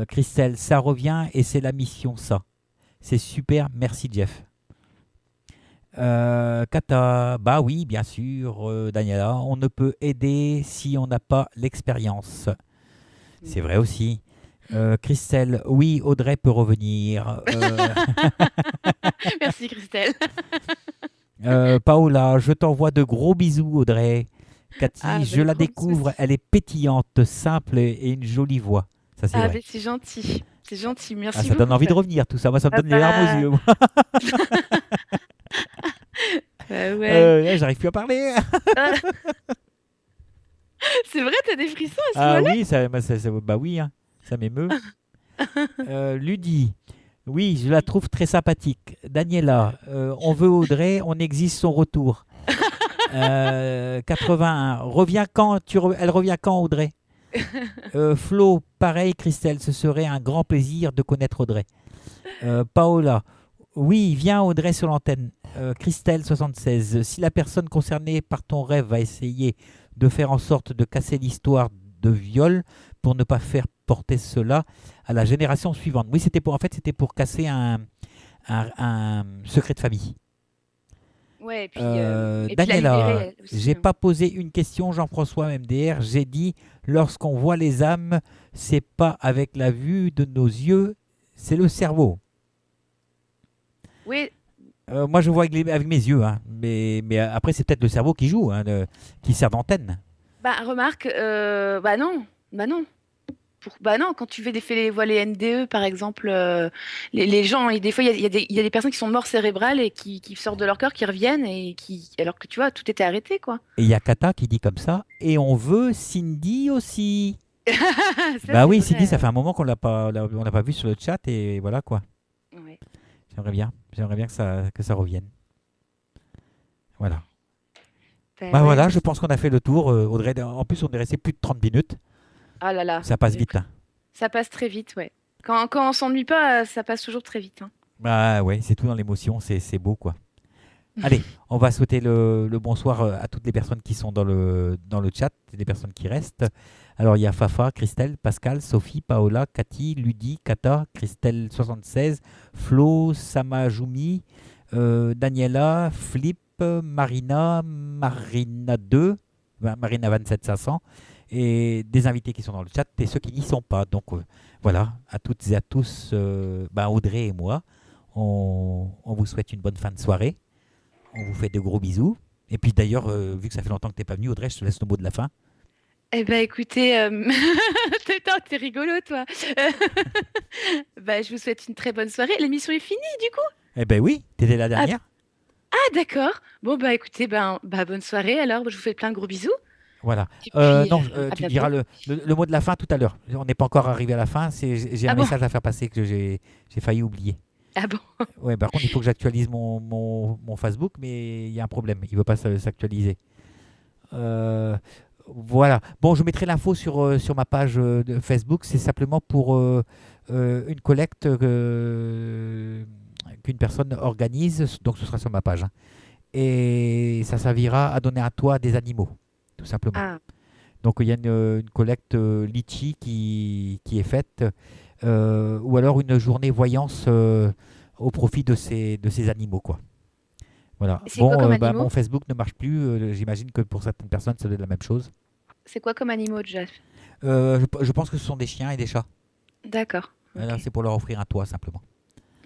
Christelle, ça revient et c'est la mission, ça. C'est super, merci Jeff. Kata, bah oui, bien sûr, Daniela, on ne peut aider si on n'a pas l'expérience. C'est vrai aussi. Christelle, oui, Audrey peut revenir. Merci Christelle. Paola, je t'envoie de gros bisous, Audrey. Cathy, Ah, bah, je la gros découvre, bisous. elle est pétillante, simple et une jolie voix. Ça, c'est Ah, vrai. mais c'est gentil. C'est gentil. Ah, Merci ça donne beaucoup. envie de revenir, tout ça. Moi, ça me Ah donne les larmes aux bah, yeux. Moi. bah ouais. Là, j'arrive plus à parler. Ah, c'est vrai, t'as des frissons à ce Ah moment-là? oui, bah oui, hein, ça m'émeut. Ludie, oui, je la trouve très sympathique. Daniela, on veut Audrey, on exige son retour. 81, elle revient quand, Audrey? Flo, pareil, Christelle, ce serait un grand plaisir de connaître Audrey. Paola, oui, viens Audrey sur l'antenne. Christelle, 76, si la personne concernée par ton rêve va essayer de faire en sorte de casser l'histoire de viol pour ne pas faire porter cela à la génération suivante. Oui, c'était pour casser un secret de famille. Ouais, et puis la Daniela, libérer j'ai aussi. pas posé une question, Jean-François MDR. J'ai dit, lorsqu'on voit les âmes, c'est pas avec la vue de nos yeux, c'est le cerveau. Oui, Moi, je vois avec mes yeux, hein. Mais après, c'est peut-être le cerveau qui joue, hein, qui sert d'antenne. bah remarque, bah non, bah non. Bah non, quand tu fais les voiles NDE, par exemple, les gens, et des fois, il y a des personnes qui sont morts cérébrales et qui sortent de leur corps, qui reviennent, alors que tu vois, tout était arrêté, quoi. Et il y a Kata qui dit comme ça. Et on veut Cindy aussi. Ça, Bah c'est oui, Cindy, ça vrai. fait un moment on l'a pas vu sur le chat et voilà quoi. Ouais. J'aimerais bien que ça revienne. Voilà. Bah Bah ouais, voilà, mais je pense qu'on a fait le tour, Audrey. En plus, on est resté plus de 30 minutes. ah là là, Ça passe vite, hein. ça passe très vite, ouais. Quand on s'ennuie pas, ça passe toujours très vite, hein. Bah ouais, c'est tout dans l'émotion, c'est beau quoi. Allez, on va souhaiter le bonsoir à toutes les personnes qui sont dans le chat, les personnes qui restent. Alors il y a Fafa, Christelle, Pascal, Sophie, Paola, Cathy, Ludie, Kata, Christelle 76, Flo, Samajumi, Daniela, Flip, Marina 2, Marina 27500 et des invités qui sont dans le chat et ceux qui n'y sont pas. Donc voilà, à toutes et à tous, Audrey et moi, on vous souhaite une bonne fin de soirée. On vous fait de gros bisous. Et puis d'ailleurs, vu que ça fait longtemps que tu n'es pas venu, Audrey, je te laisse le mot de la fin. Eh ben écoutez, t'es rigolo toi. Bah, je vous souhaite une très bonne soirée. L'émission est finie du coup? Eh ben oui, tu étais la Ah, dernière. d'accord. Bon bah écoutez, bonne soirée alors. Je vous fais plein de gros bisous. Voilà. Et puis Non, à tu diras bientôt. le mot de la fin tout à l'heure. On n'est pas encore arrivé à la fin. J'ai un Ah bon? message à faire passer que j'ai failli oublier. Ah bon? Ouais, par contre, il faut que j'actualise mon Facebook, mais il y a un problème. Il ne veut pas s'actualiser. Voilà. Bon, je mettrai l'info sur ma page de Facebook. C'est simplement pour une collecte qu'une personne organise. Donc, ce sera sur ma page, hein. Et ça servira à donner un toit à des animaux, tout simplement. Ah. Donc, il y a une collecte litchi qui est faite, ou alors une journée voyance au profit de ces animaux, quoi. Voilà. C'est quoi Bon, comme mon animaux? Facebook ne marche plus. J'imagine que pour certaines personnes, ça doit être la même chose. C'est quoi comme animaux déjà? Je pense que ce sont des chiens et des chats. D'accord. Voilà, Ok. c'est pour leur offrir un toit, simplement.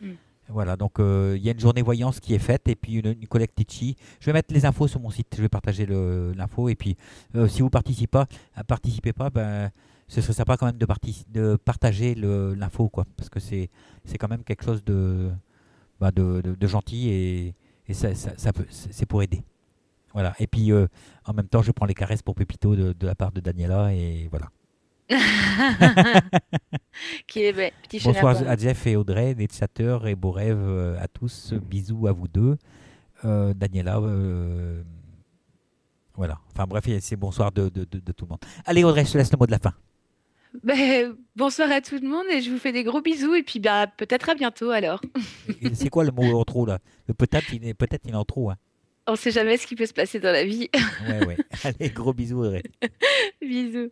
Hmm. Voilà, donc il y a une journée voyance qui est faite et puis une collecte litchi. Je vais mettre les infos sur mon site, je vais partager l'info. Et puis, si vous participez pas, ben, ce serait sympa quand même de partager l'info, quoi. Parce que c'est quand même quelque chose de gentil et c'est pour aider. Voilà. Et puis, en même temps, je prends les caresses pour Pépito de la part de Daniela et voilà. Qui est petit Bonsoir chenapan. à Jeff et Audrey, les chatteurs et beaux rêves à tous. Bisous à vous deux. Daniela, voilà. Enfin bref, c'est bonsoir de tout le monde. Allez Audrey, je te laisse le mot de la fin. Bonsoir à tout le monde et je vous fais des gros bisous et puis peut-être à bientôt alors. Et c'est quoi le mot en trop là? Le peut-être, il est en trop, hein. On sait jamais ce qui peut se passer dans la vie. Ouais, ouais. Allez, gros bisous Audrey. Bisous.